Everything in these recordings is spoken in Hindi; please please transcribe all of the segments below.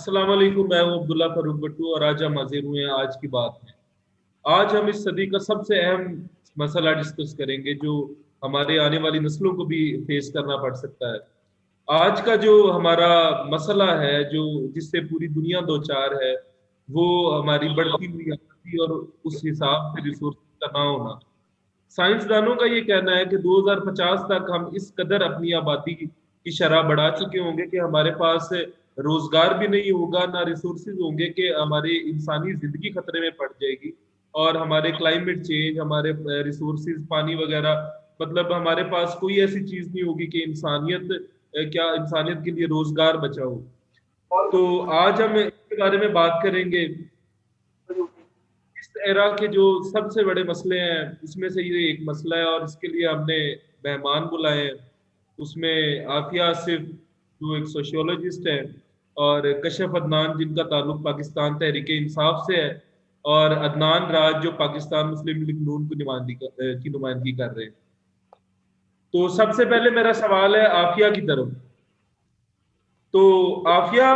अस्सलाम वालेकुम। मैं हूं अब्दुल्ला फरूक भट्टू और आज हम हाजिर हुए हैं आज की बात में। आज हम इस सदी का सबसे अहम मसला डिस्कस करेंगे जो हमारे आने वाली नस्लों को भी फेस करना पड़ सकता है। आज का जो हमारा मसला है, जो जिससे पूरी दुनिया दो चार है, वो हमारी बढ़ती हुई आबादी और उस हिसाब से रिसोर्स का ना होना। साइंसदानों का ये कहना है कि 2050 तक हम इस कदर अपनी आबादी की शरह बढ़ा चुके होंगे कि हमारे पास रोजगार भी नहीं होगा, ना रिसोर्सेज होंगे, कि हमारी इंसानी जिंदगी खतरे में पड़ जाएगी। और हमारे क्लाइमेट चेंज, हमारे रिसोर्सेज, पानी वगैरह, मतलब हमारे पास कोई ऐसी चीज नहीं होगी कि क्या इंसानियत के लिए रोजगार बचा हो। तो आज हम इसके बारे में बात करेंगे। इस एरा के जो सबसे बड़े मसले हैं उसमें से ये एक मसला है, और इसके लिए हमने मेहमान बुलाए हैं। उसमें आफिया आसिफ, जो एक सोशियोलॉजिस्ट है, और कशफ अदनान, जिनका ताल्लुक पाकिस्तान तहरीक इंसाफ से है, और अदनान राज, जो पाकिस्तान मुस्लिम लीग नून की नुमाइंदगी कर रहे हैं। तो सबसे पहले मेरा सवाल है आफिया की तरफ। तो आफिया,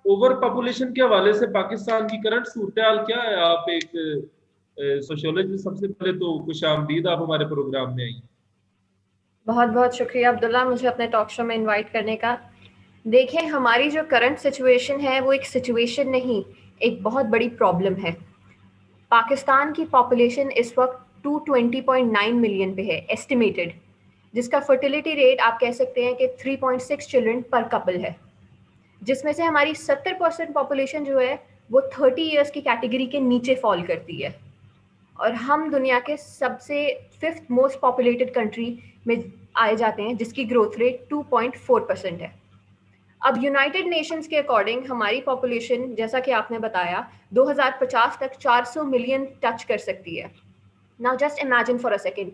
ओवर पॉपुलेशन के हवाले से पाकिस्तान की करंट सूरत हाल क्या है? आप एक सोशियोलॉजिस्ट, सबसे पहले तो खुश आमदीद, आप हमारे प्रोग्राम में आई। बहुत बहुत शुक्रिया अब्दुल्ला, मुझे अपने टॉक शो में इनवाइट करने का। देखें, हमारी जो करंट सिचुएशन है वो एक सिचुएशन नहीं, एक बहुत बड़ी प्रॉब्लम है। पाकिस्तान की पॉपुलेशन इस वक्त 220.9 मिलियन पे है एस्टिमेटेड, जिसका फर्टिलिटी रेट आप कह सकते हैं कि 3.6 चिल्ड्रन पर कपल है, जिसमें से हमारी 70% पॉपुलेशन जो है वो 30 ईयर्स की कैटेगरी के नीचे फॉल करती है। और हम दुनिया के सबसे 5th मोस्ट पॉपुलेटेड कंट्री में आए जाते हैं, जिसकी ग्रोथ रेट 2.4% है। अब यूनाइटेड नेशंस के अकॉर्डिंग हमारी पॉपुलेशन, जैसा कि आपने बताया, 2050 तक 400 मिलियन टच कर सकती है। Now just imagine for a second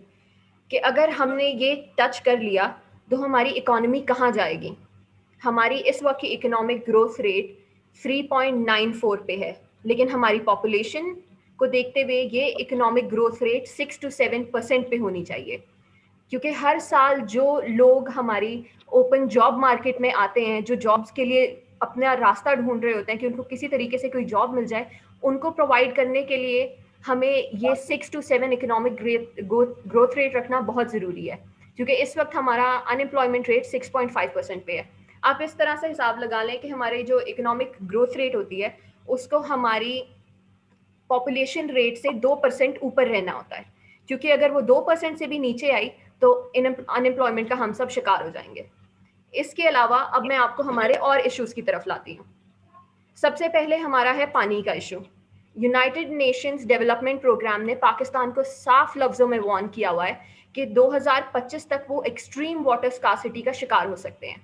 कि अगर हमने ये टच कर लिया तो हमारी इकोनॉमी कहाँ जाएगी। हमारी इस वक्त की इकोनॉमिक ग्रोथ रेट 3.94 पे है, लेकिन हमारी पॉपुलेशन को देखते हुए ये इकोनॉमिक ग्रोथ रेट 6 to 7% पे होनी चाहिए। क्योंकि हर साल जो लोग हमारी ओपन जॉब मार्केट में आते हैं, जो जॉब्स के लिए अपना रास्ता ढूंढ रहे होते हैं कि उनको किसी तरीके से कोई जॉब मिल जाए, उनको प्रोवाइड करने के लिए हमें ये 6 to 7 इकोनॉमिक ग्रोथ रेट रखना बहुत ज़रूरी है। क्योंकि इस वक्त हमारा अनएम्प्लॉयमेंट रेट 6.5% पे है। आप इस तरह से हिसाब लगा लें कि हमारी जो इकोनॉमिक ग्रोथ रेट होती है उसको हमारी पॉपुलेशन रेट से 2% ऊपर रहना होता है, क्योंकि अगर वो 2% से भी नीचे आई तो अनएम्प्लॉयमेंट का हम सब शिकार हो जाएंगे। इसके अलावा अब मैं आपको हमारे और इश्यूज की तरफ लाती हूँ। सबसे पहले हमारा है पानी का issue. United Nations Development Programme ने पाकिस्तान को साफ लफ्जों में वार्न किया हुआ है कि 2025 तक वो एक्सट्रीम वाटर स्कार्सिटी का शिकार हो सकते हैं।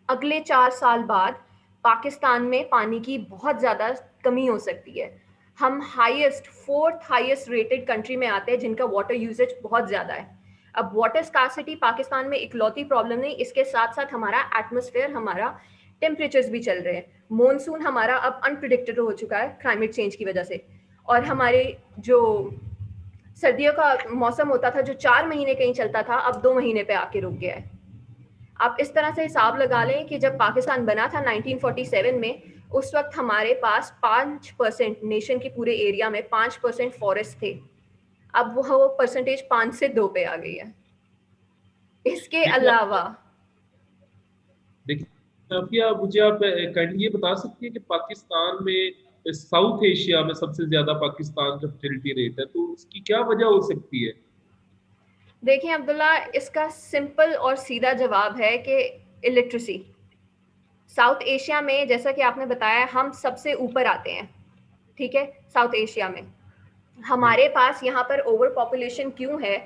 अगले 4 साल बाद पाकिस्तान में पानी की बहुत ज़्यादा कमी हो सकती है। हम फोर्थ हाईएस्ट रेटेड कंट्री में आते हैं जिनका वाटर यूजेज बहुत ज़्यादा है। अब वाटर स्कार्सिटी पाकिस्तान में इकलौती प्रॉब्लम नहीं, इसके साथ साथ हमारा एटमॉस्फेयर, हमारा टेम्परेचर्स भी चल रहे हैं। मॉनसून हमारा अब अनप्रिडिक्टेबल हो चुका है क्लाइमेट चेंज की वजह से। और हमारे जो सर्दियों का मौसम होता था जो 4 महीने कहीं चलता था, अब 2 महीने पे आके रुक गया है। आप इस तरह से हिसाब लगा लें कि जब पाकिस्तान बना था 1947 में, उस वक्त हमारे पास 5% नेशन के पूरे एरिया में 5% फॉरेस्ट थे। अब वो परसेंटेज 5 से 2 पे आ गई है। इसके देखिए अलावा देखिए आफिया, मुझे आप काइंडली ये बता सकती है कि पाकिस्तान में, साउथ एशिया में सबसे ज्यादा पाकिस्तान का फर्टिलिटी रेट है, तो उसकी क्या वजह हो सकती है? देखिए अब्दुल्ला, इसका सिंपल और सीधा जवाब है कि इलिटरेसी। साउथ एशिया में, जैसा कि आपने बताया, हम सबसे ऊपर आते हैं, ठीक है। साउथ एशिया में जी। हमारे पास यहाँ पर ओवर पॉपुलेशन क्यों है,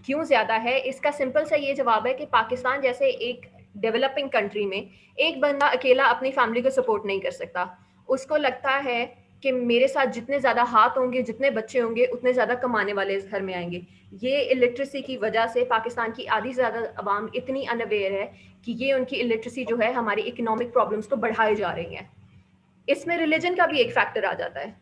क्यों ज़्यादा है, इसका सिंपल सा ये जवाब है कि पाकिस्तान जैसे एक डेवलपिंग कंट्री में एक बंदा अकेला अपनी फैमिली को सपोर्ट नहीं कर सकता। उसको लगता है कि मेरे साथ जितने ज़्यादा हाथ होंगे, जितने बच्चे होंगे, उतने ज़्यादा कमाने वाले इस घर में आएंगे। ये इलिटरेसी की वजह से पाकिस्तान की आधी से ज़्यादा आवाम इतनी अनअवेयर है कि ये उनकी इलिटरेसी जो है हमारी इकोनॉमिक प्रॉब्लम्स को बढ़ाए जा रही हैं। इसमें रिलीजन का भी एक फैक्टर आ जाता है,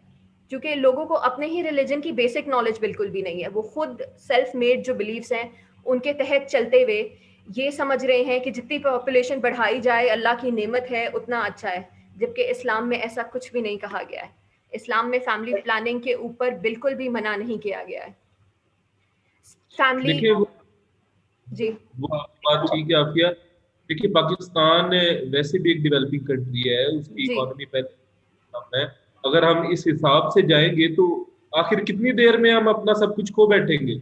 क्योंकि लोगों को अपने ही रिलीजन की बेसिक नॉलेज बिल्कुल भी नहीं है। वो खुद सेल्फ मेड जो बिलीव्स हैं उनके तहत चलते हुए ये समझ रहे हैं कि जितनी पॉपुलेशन बढ़ाई जाए अल्लाह की नेमत है, उतना अच्छा है। जबकि इस्लाम में ऐसा कुछ भी नहीं कहा गया है। इस्लाम में फैमिली प्लानिंग के ऊपर बिल्कुल भी मना नहीं किया गया है। फैमिली देखिए जी वो आपकी बात ठीक है आफिया। देखिए पाकिस्तान वैसे भी एक डेवलपिंग कंट्री है, उसकी जी इकोनॉमी पहले कम है। अगर हम इस हिसाब से जाएंगे तो आखिर कितनी देर में हम अपना सब कुछ खो बैठेंगे।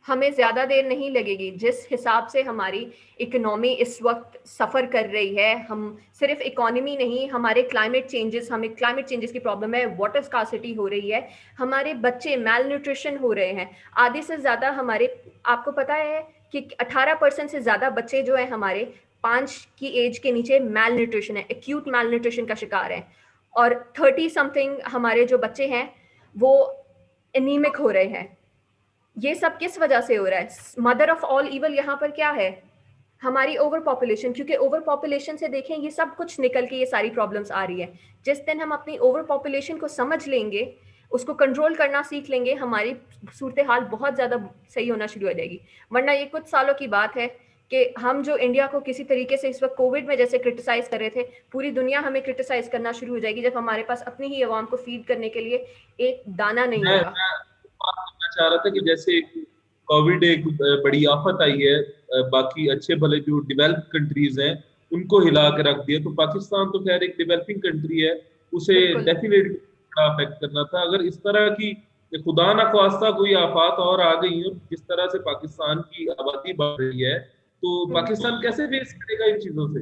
हमें ज़्यादा देर नहीं लगेगी। जिस हिसाब से हमारी इकोनॉमी इस वक्त सफ़र कर रही है, हम सिर्फ इकोनॉमी नहीं, हमारे हमें क्लाइमेट चेंजेस की प्रॉब्लम है, वाटर स्कार्सिटी हो रही है, हमारे बच्चे मैल न्यूट्रिशन हो रहे हैं। आधे से ज़्यादा हमारे, आपको पता है कि 18% से ज़्यादा बच्चे जो हैं हमारे 5 की एज के नीचे मैल न्यूट्रिशन है, एक्यूट मैल न्यूट्रिशन का शिकार हैं। और 30 समथिंग हमारे जो बच्चे हैं वो एनीमिक हो रहे हैं। ये सब किस वजह से हो रहा है? मदर ऑफ ऑल इवल यहाँ पर क्या है? हमारी ओवर पॉपुलेशन। क्योंकि ओवर पॉपुलेशन से देखें ये सब कुछ निकल के ये सारी प्रॉब्लम्स आ रही है। जिस दिन हम अपनी ओवर पॉपुलेशन को समझ लेंगे, उसको कंट्रोल करना सीख लेंगे, हमारी सूरत हाल बहुत ज़्यादा सही होना शुरू हो जाएगी। वरना ये कुछ सालों की बात है कि हम जो इंडिया को किसी तरीके से इस वक्त कोविड में जैसे क्रिटिसाइज कर रहे थे, पूरी दुनिया हमें क्रिटिसाइज करना शुरू हो जाएगी जब हमारे पास अपनी ही आवाम को फीड करने के लिए एक दाना नहीं होगा। मैं बात करना चाह रहा था कि जैसे कोविड एक बड़ी आफत आई है, बाकी अच्छे भले जो डेवलप कंट्रीज हैं उनको हिला के रख दिया, तो पाकिस्तान तो खैर एक डेवलपिंग कंट्री है, उसे बिल्कुल। डेफिनेटली बड़ा अफेक्ट करना था। अगर इस तरह की खुदा ना ख्वास्ता कोई आफत और आ गई है, जिस तरह से पाकिस्तान की आबादी बढ़ रही है, तो पाकिस्तान कैसे फेस करेगा इन चीजों से।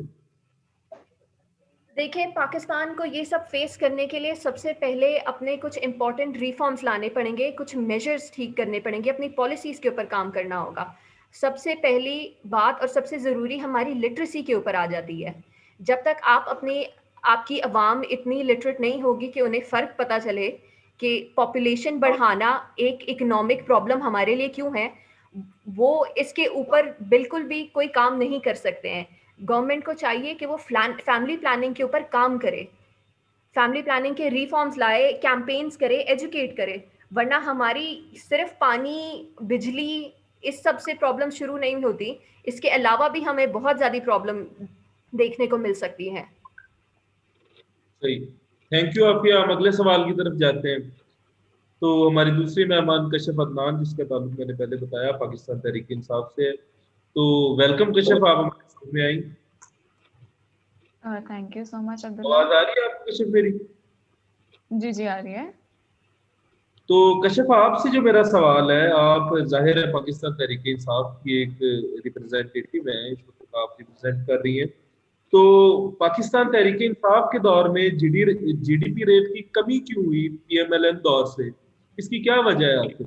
देखिए, पाकिस्तान को ये सब फेस करने के लिए सबसे पहले अपने कुछ इंपॉर्टेंट रिफॉर्म्स लाने पड़ेंगे, कुछ मेजर्स ठीक करने पड़ेंगे, अपनी पॉलिसीज़ के ऊपर काम करना होगा। सबसे पहली बात और सबसे ज़रूरी हमारी लिटरेसी के ऊपर आ जाती है। जब तक आपकी आवाम इतनी लिटरेट नहीं होगी कि उन्हें फ़र्क पता चले कि पॉपुलेशन बढ़ाना एक इकोनॉमिक प्रॉब्लम हमारे लिए क्यों है, वो इसके ऊपर बिल्कुल भी कोई काम नहीं कर सकते हैं। गवर्नमेंट को चाहिए कि वो फैमिली प्लानिंग के ऊपर काम करे, फैमिली प्लानिंग के रिफॉर्म्स लाए, कैंपेन्स करे, एजुकेट करे। वरना हमारी सिर्फ पानी, बिजली, इस सब से प्रॉब्लम शुरू नहीं होती, इसके अलावा भी हमें बहुत ज़्यादा प्रॉब्लम देखने को मिल सकती है। सही, थैंक यू आफिया। हम अगले सवाल की तरफ जाते हैं। तो हमारी दूसरी मेहमान कशिफ अदनान, जिसका ताल्लुक मैंने पहले बताया पाकिस्तान तहरीक इंसाफ से है। तो वेलकम कशिफ, आप हमारे साथ में आई। Thank you so much Abdullah. आवाज आ रही है आपको कशिफ मेरी? जी जी, आ रही है। तो कशिफ आपसे जो मेरा सवाल है, आप जाहिर है पाकिस्तान तहरीक इंसाफ की एक रिप्रेजेंटेटिव हैं, इस वक्त आप रिप्रेजेंट कर रही हैं। तो पाकिस्तान तहरीक इंसाफ के दौर में जीडीपी रेट की कमी क्यों हुई पीएमएलएन दौर से, इसकी क्या वजह है आखिर?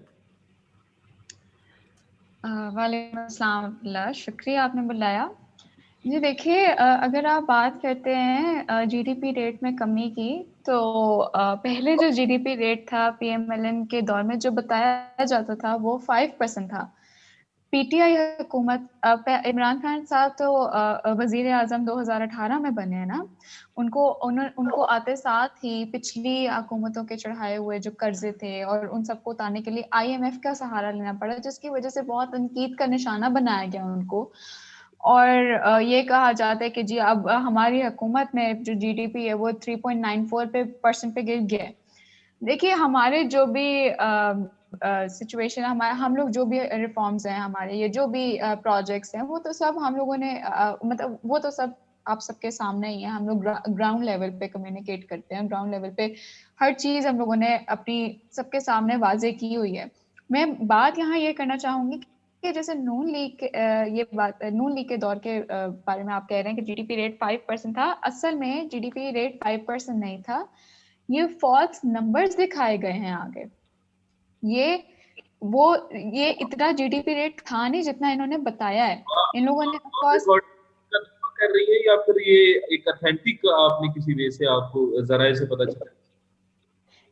वालेकुम अस्सलाम अब्दुल्ला, शुक्रिया आपने बुलाया। जी देखिए, अगर आप बात करते हैं जीडीपी रेट में कमी की, तो पहले जो जीडीपी रेट था पीएमएलएन के दौर में जो बताया जाता था वो 5% था। पीटीआई हुकूमत, इमरान खान साहब तो वजीर आजम 2018 में बने हैं ना, उनको आते साथ ही पिछली हुकूमतों के चढ़ाए हुए जो कर्जे थे और उन सबको उतारने के लिए आईएमएफ का सहारा लेना पड़ा, जिसकी वजह से बहुत तनकीद का निशाना बनाया गया उनको। और ये कहा जाता है कि जी अब हमारी हुकूमत में जो जीडीपी है वो 3.94% पे गिर गया है। देखिए, हमारे जो भी सिचुएशन, हमारे हम लोग जो भी रिफॉर्म्स हैं, हमारे ये जो भी प्रोजेक्ट्स हैं, वो तो सब हम लोगों ने मतलब वो तो सब आप सबके सामने ही है। हम लोग ग्राउंड लेवल पे कम्युनिकेट करते हैं, ग्राउंड लेवल पे हर चीज़ हम लोगों ने अपनी सबके सामने वाजे की हुई है। मैं बात यहाँ ये करना चाहूँगी कि जैसे नून लीग के दौर के बारे में आप कह रहे हैं कि जीडीपी रेट 5% था। असल में जीडीपी रेट 5% नहीं था, ये फॉल्स नंबर्स दिखाए गए हैं आगे। ये इतना जीडीपी रेट था नहीं जितना इन्होंने बताया है। इन लोगों ने कर रही है या फिर ये एक ऑथेंटिक आपने किसी वे से आपको जराए से पता चला?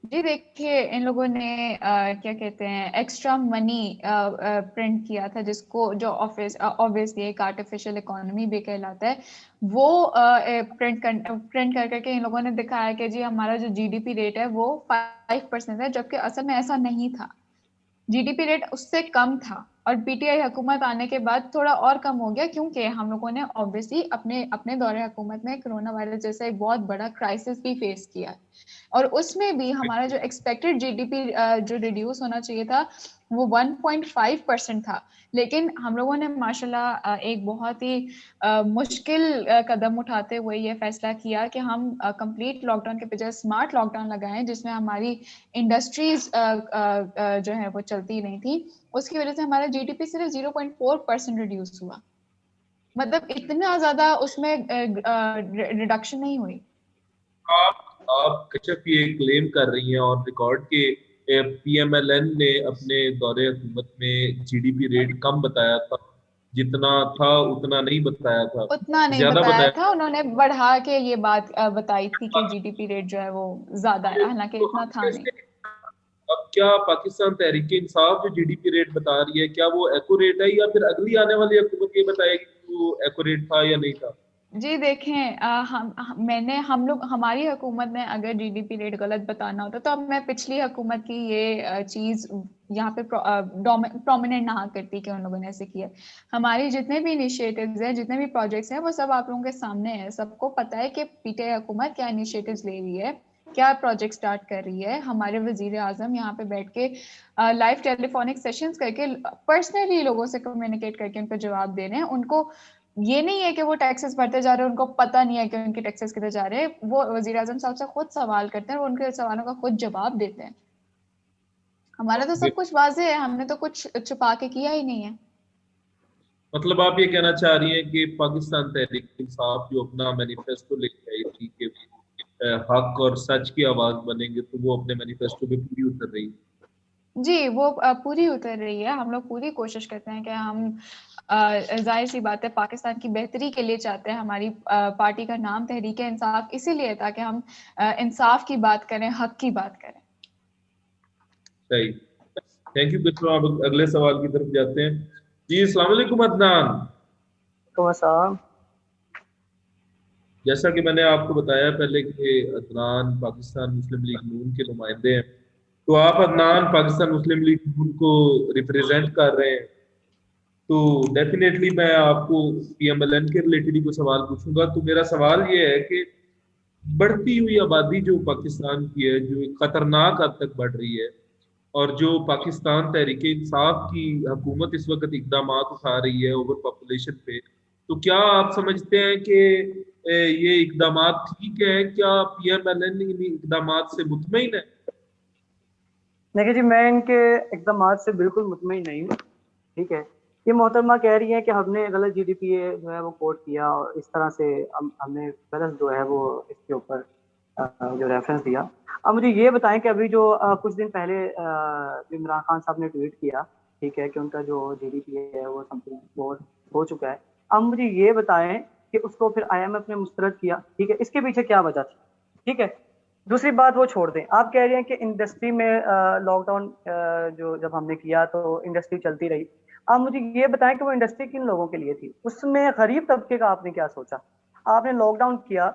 जी देखिए, इन लोगों ने क्या कहते हैं एक्स्ट्रा मनी प्रिंट किया था, जिसको जो ऑब्वियसली एक आर्टिफिशियल इकोनॉमी भी कहलाता है। वो प्रिंट कर करके इन लोगों ने दिखाया कि जी हमारा जो जीडीपी रेट है वो 5% है, जबकि असल में ऐसा नहीं था। जीडीपी रेट उससे कम था। और पीटीआई हुकूमत आने के बाद थोड़ा और कम हो गया, क्योंकि हम लोगों ने ऑब्वियसली अपने अपने दौरे हुकूमत में कोरोना वायरस जैसा एक बहुत बड़ा क्राइसिस भी फेस किया, और उसमें भी हमारा जो एक्सपेक्टेड जीडीपी जो रिड्यूस होना चाहिए था वो 1.5% था, लेकिन हम लोगों ने माशाल्लाह एक बहुत ही मुश्किल कदम उठाते हुए ये फैसला किया कि हम कंप्लीट लॉकडाउन के बजाय स्मार्ट लॉकडाउन लगाएं, जिसमें हमारी इंडस्ट्रीज जो है वो चलती नहीं थी। उसकी वजह से हमारा जीडीपी सिर्फ 0.4% रिड्यूस हुआ, मतलब इतना ज्यादा उसमें रिडक्शन नहीं हुई। आप कश्यप ये क्लेम कर रही हैं ऑन रिकॉर्ड के पीएमएलएन ने अपने दौरे हुकूमत में जीडीपी रेट कम बताया था, जितना था उतना नहीं बताया था, उतना नहीं ज्यादा बताया बताया था, उन्होंने बढ़ा के ये बात बताई थी कि जीडीपी रेट जो है वो ज्यादा है, हालांकि तो इतना हम था नहीं। कैसे, अब क्या पाकिस्तान तहरीक इंसाफ जो जीडीपी रेट बता रही है क्या वो एक्यूरेट है, या फिर अगली आने वाली हुकूमत ये बताएगी कि वो एक्यूरेट था या नहीं था? जी देखें, हम लोग हमारी हुकूमत ने अगर जीडीपी रेट गलत बताना होता तो अब मैं पिछली हुकूमत की ये चीज यहाँ पे प्रोमिनेंट ना करती कि उन लोगों ने ऐसे किया। हमारी जितने भी इनिशिएटिव्स हैं, जितने भी प्रोजेक्ट्स हैं, वो सब आप लोगों के सामने है, सबको पता है कि पीटीआई हुकूमत क्या इनिशिएटिव्स ले रही है, क्या प्रोजेक्ट स्टार्ट कर रही है। हमारे वजीर आजम यहाँ पे बैठ के लाइव टेलीफोनिक सेशंस करके पर्सनली लोगों से कम्युनिकेट करके उनको जवाब दे रहे हैं। उनको ये नहीं है कि वो टैक्सेस भरते जा रहे हैं, उनको पता नहीं है कि उनके टैक्सेस कितने जा रहे हैं। वो वजीर आजम साहब से खुद सवाल करते हैं और उनके सवालों का खुद जवाब देते हैं। हमारा तो सब कुछ वाज़ेह है, हमने तो कुछ छुपा के किया ही नहीं है। मतलब आप ये कहना चाह रही हैं कि पाकिस्तान तहरीक इंसाफ जो अपना मैनिफेस्टो लेके आई थी कि हक और सच की आवाज बनेंगे, तो वो अपने मैनिफेस्टो पे पूरी उतर रही है? जी, वो पूरी उतर रही है। हम लोग पूरी कोशिश करते हैं कि हम जाहिर सी बात है पाकिस्तान की बेहतरी के लिए चाहते हैं। हमारी पार्टी का नाम तहरीक इंसाफ इसीलिए ताकि हम इंसाफ की बात करें, हक की बात करें। सही, थैंक यू बिस्वा। अब अगले सवाल की तरफ जाते हैं। जी अस्सलाम वालेकुम अदनान। तो साहब, जैसा कि मैंने आपको बताया पहले कि अदनान पाकिस्तान मुस्लिम लीग नून के नुमाइंदे हैं, तो आप अदनान पाकिस्तान मुस्लिम लीग नून को रिप्रेजेंट कर रहे हैं, तो डेफिनेटली मैं आपको पीएमएलएन के रिलेटेड ही कोई सवाल पूछूंगा। तो मेरा सवाल ये है कि बढ़ती हुई आबादी जो पाकिस्तान की है, जो एक खतरनाक हद तक बढ़ रही है, और जो पाकिस्तान तहरीक इंसाफ की हुकूमत इस वक्त इकदाम उठा रही है ओवर पॉपुलेशन पे, तो क्या आप समझते हैं कि ये इकदाम ठीक है? क्या पीएमएलएन इन इकदाम से मुतमईन है? देखिए जी, मैं इनके इक़दामात से बिल्कुल मुतमईन नहीं हूँ। ठीक है, ये मोहतरमा कह रही है कि हमने गलत जीडीपी जो है वो कोट किया और इस तरह से हमने गलत जो है वो इसके ऊपर जो रेफरेंस दिया। अब मुझे ये बताएं कि अभी जो कुछ दिन पहले इमरान खान साहब ने ट्वीट किया, ठीक है, कि उनका जो जीडीपी है वो समथिंग हो चुका है। अब मुझे ये बताएं कि उसको फिर आईएमएफ ने मुस्तरद किया, ठीक है, इसके पीछे क्या वजह थी? ठीक है, दूसरी बात वो छोड़ दें, आप कह रहे हैं कि इंडस्ट्री में लॉकडाउन जो जब हमने किया तो इंडस्ट्री चलती रही। आप मुझे ये बताएं कि वो इंडस्ट्री किन लोगों के लिए थी, उसमें गरीब तबके का आपने क्या सोचा? आपने लॉकडाउन किया,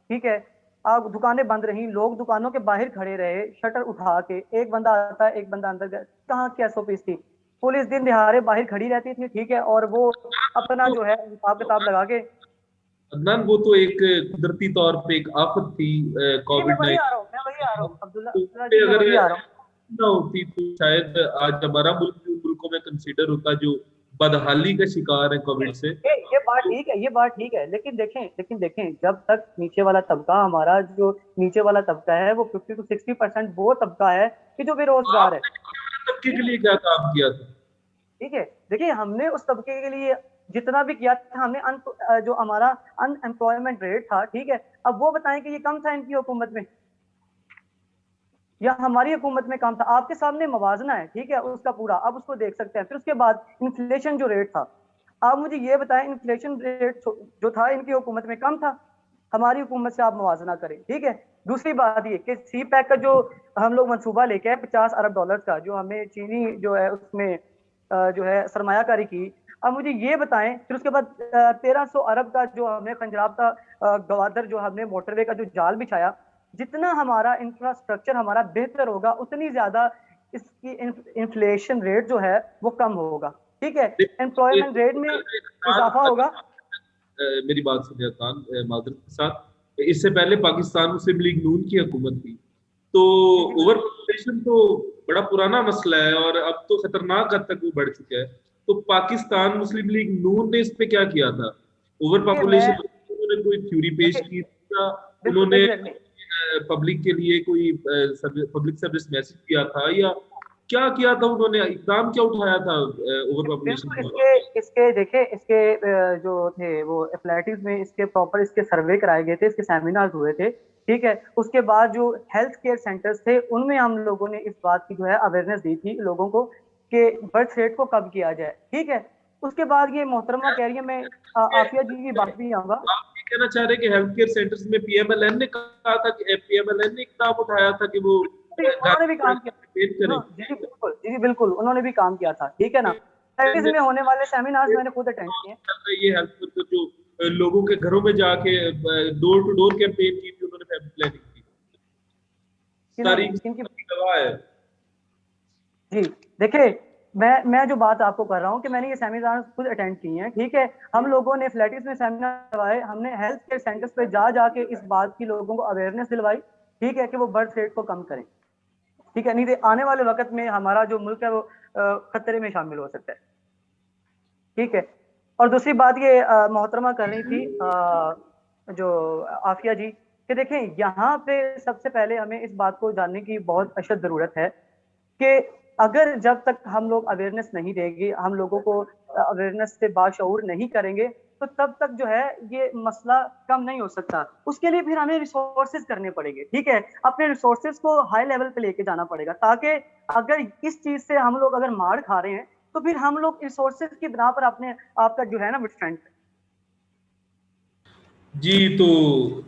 ठीक है, आप दुकानें बंद रही, लोग दुकानों के बाहर खड़े रहे, शटर उठा के, एक बंदा आता है एक बंदा अंदर, कहाँ क्या एसओपीस थी? पुलिस दिन दिहाड़े बाहर खड़ी रहती थी, ठीक है, और वो अपना जो है हिसाब किताब लगा के। अदनान, वो तो एक कुदरती तौर पे एक आफत थी मैं कोविड वही आ 19। रहा हूँ, मैं वही आ रहा हूँ अब्दुल्ला तो जी, मैं अगर वही आ रहा हूँ। ना होती तो शायद आज हमारा मुल्क भी उन मुल्कों में कंसीडर होता जो बदहाली का शिकार है कोविड से। ये बात ठीक है, ये बात ठीक है, लेकिन देखें, जब तक नीचे वाला तबका, हमारा जो नीचे वाला तबका है वो 50 to 60% वो तबका है कि जो बेरोजगार है। आपने तबके के लिए क्या काम किया था? ठीक है, देखिए, हमने उस तबके के लिए जितना भी किया था, हमने जो हमारा अनएम्प्लॉयमेंट रेट था, ठीक है, अब वो बताएं कि ये कम था इनकी हुकूमत में या हमारी हुकूमत में कम था? आपके सामने मवाजना है, ठीक है, उसका पूरा अब उसको देख सकते हैं। फिर उसके बाद इन्फ्लेशन जो रेट था, आप मुझे ये बताएं, इन्फ्लेशन रेट जो था इनकी हुकूमत में कम था, हमारी हुकूमत से आप मवाजना करें, ठीक है। दूसरी बात ये कि सी पैक का जो हम लोग मंसूबा लेके आए $50 अरब का, जो हमें चीनी जो है उसमें जो है सरमायाकारी की, अब मुझे ये बताएं, फिर उसके बाद 1300 अरब का जो हमने खंजराब का गवादर जो हमने मोटरवे का जो जाल बिछाया, जितना हमारा इंफ्रास्ट्रक्चर हमारा बेहतर होगा उतनी ज्यादा इसकी इन्फ्लेशन रेट जो है वो कम होगा। ठीक है, एम्प्लॉयमेंट रेट में इजाफा होगा। मेरी बात सुनिए खान, मादर के साथ, इससे पहले पाकिस्तान मुस्लिम लीग नून की हुकूमत थी, तो ओवर पॉपुलेशन तो बड़ा पुराना मसला है और अब तो खतरनाक हद तक वो बढ़ चुका है। तो पाकिस्तान मुस्लिम लीग नून ने इस पे क्या किया था? ओवर पॉपुलेशन, उन्होंने कोई थ्योरी पेश की था? उन्होंने पब्लिक के लिए कोई पब्लिक सर्विस मैसेज किया था, या क्या किया था? उन्होंने इकदाम क्या उठाया था ओवर पॉपुलेशन? इसके देखिए, इसके जो थे वो एथलेटिक्स में इसके प्रॉपर इसके सर्वे कराए गए थे, इसके सेमिनार्स हुए थे, ठीक है। उसके बाद जो हेल्थ केयर सेंटर्स थे उनमें हम लोगों ने इस बात की जो है अवेयरनेस दी थी लोगों को कि बर्थ रेट को कम किया जाए, ठीक है। उसके बाद ये मोहतरमा कह रही है, मैं आफिया जी की बात भी आऊंगा। आप ये कहना चाह रहे हैं कि हेल्थ केयर सेंटर्स में पीएमएलएन ने कहा था कि पीएमएलएन ने इकदाम उठाया था कि वो उन्होंने भी काम किया? जी बिल्कुल, उन्होंने भी काम किया था, ठीक है ना। में होने वाले सेमिनार्स मैंने खुद अटेंड किए। ये हेल्थ वर्कर जो लोगों के घरों में जाके डोर टू डोर कैंपेन की थी, उन्होंने फैमिली प्लानिंग की, तारीख गवाह है। जी देखिए, मैं जो बात आपको कर रहा हूँ कि मैंने ये सेमिनार खुद अटेंड किए हैं, ठीक है। हम लोगों ने फ्लैटिस में सेमिनार करवाए, हमने हेल्थ केयर सेंटर्स पे जाके इस बात की लोगों को अवेयरनेस दिलवाई, ठीक है, कि वो बर्थ रेट को कम करें, ठीक है। नहीं तो आने वाले वक्त में हमारा जो मुल्क है वो खतरे में शामिल हो सकता है, ठीक है। और दूसरी बात ये मोहतरमा कर रही थी जो आफिया जी, कि देखें यहाँ पे सबसे पहले हमें इस बात को जानने की बहुत अशद जरूरत है कि अगर जब तक हम लोग अवेयरनेस नहीं देंगे, हम लोगों को अवेयरनेस से बाशऊर नहीं करेंगे, तो तब तक जो है ये मसला कम नहीं हो सकता। उसके लिए फिर हमें रिसोर्सेज करने पड़ेंगे, ठीक है। अपने रिसोर्सेज को हाई लेवल पे लेके जाना पड़ेगा, ताकि अगर इस चीज से हम लोग अगर मार खा रहे हैं तो फिर हम लोग रिसोर्सेज की बिना पर अपने आपका जो है ना स्ट्रेंथ। जी, तो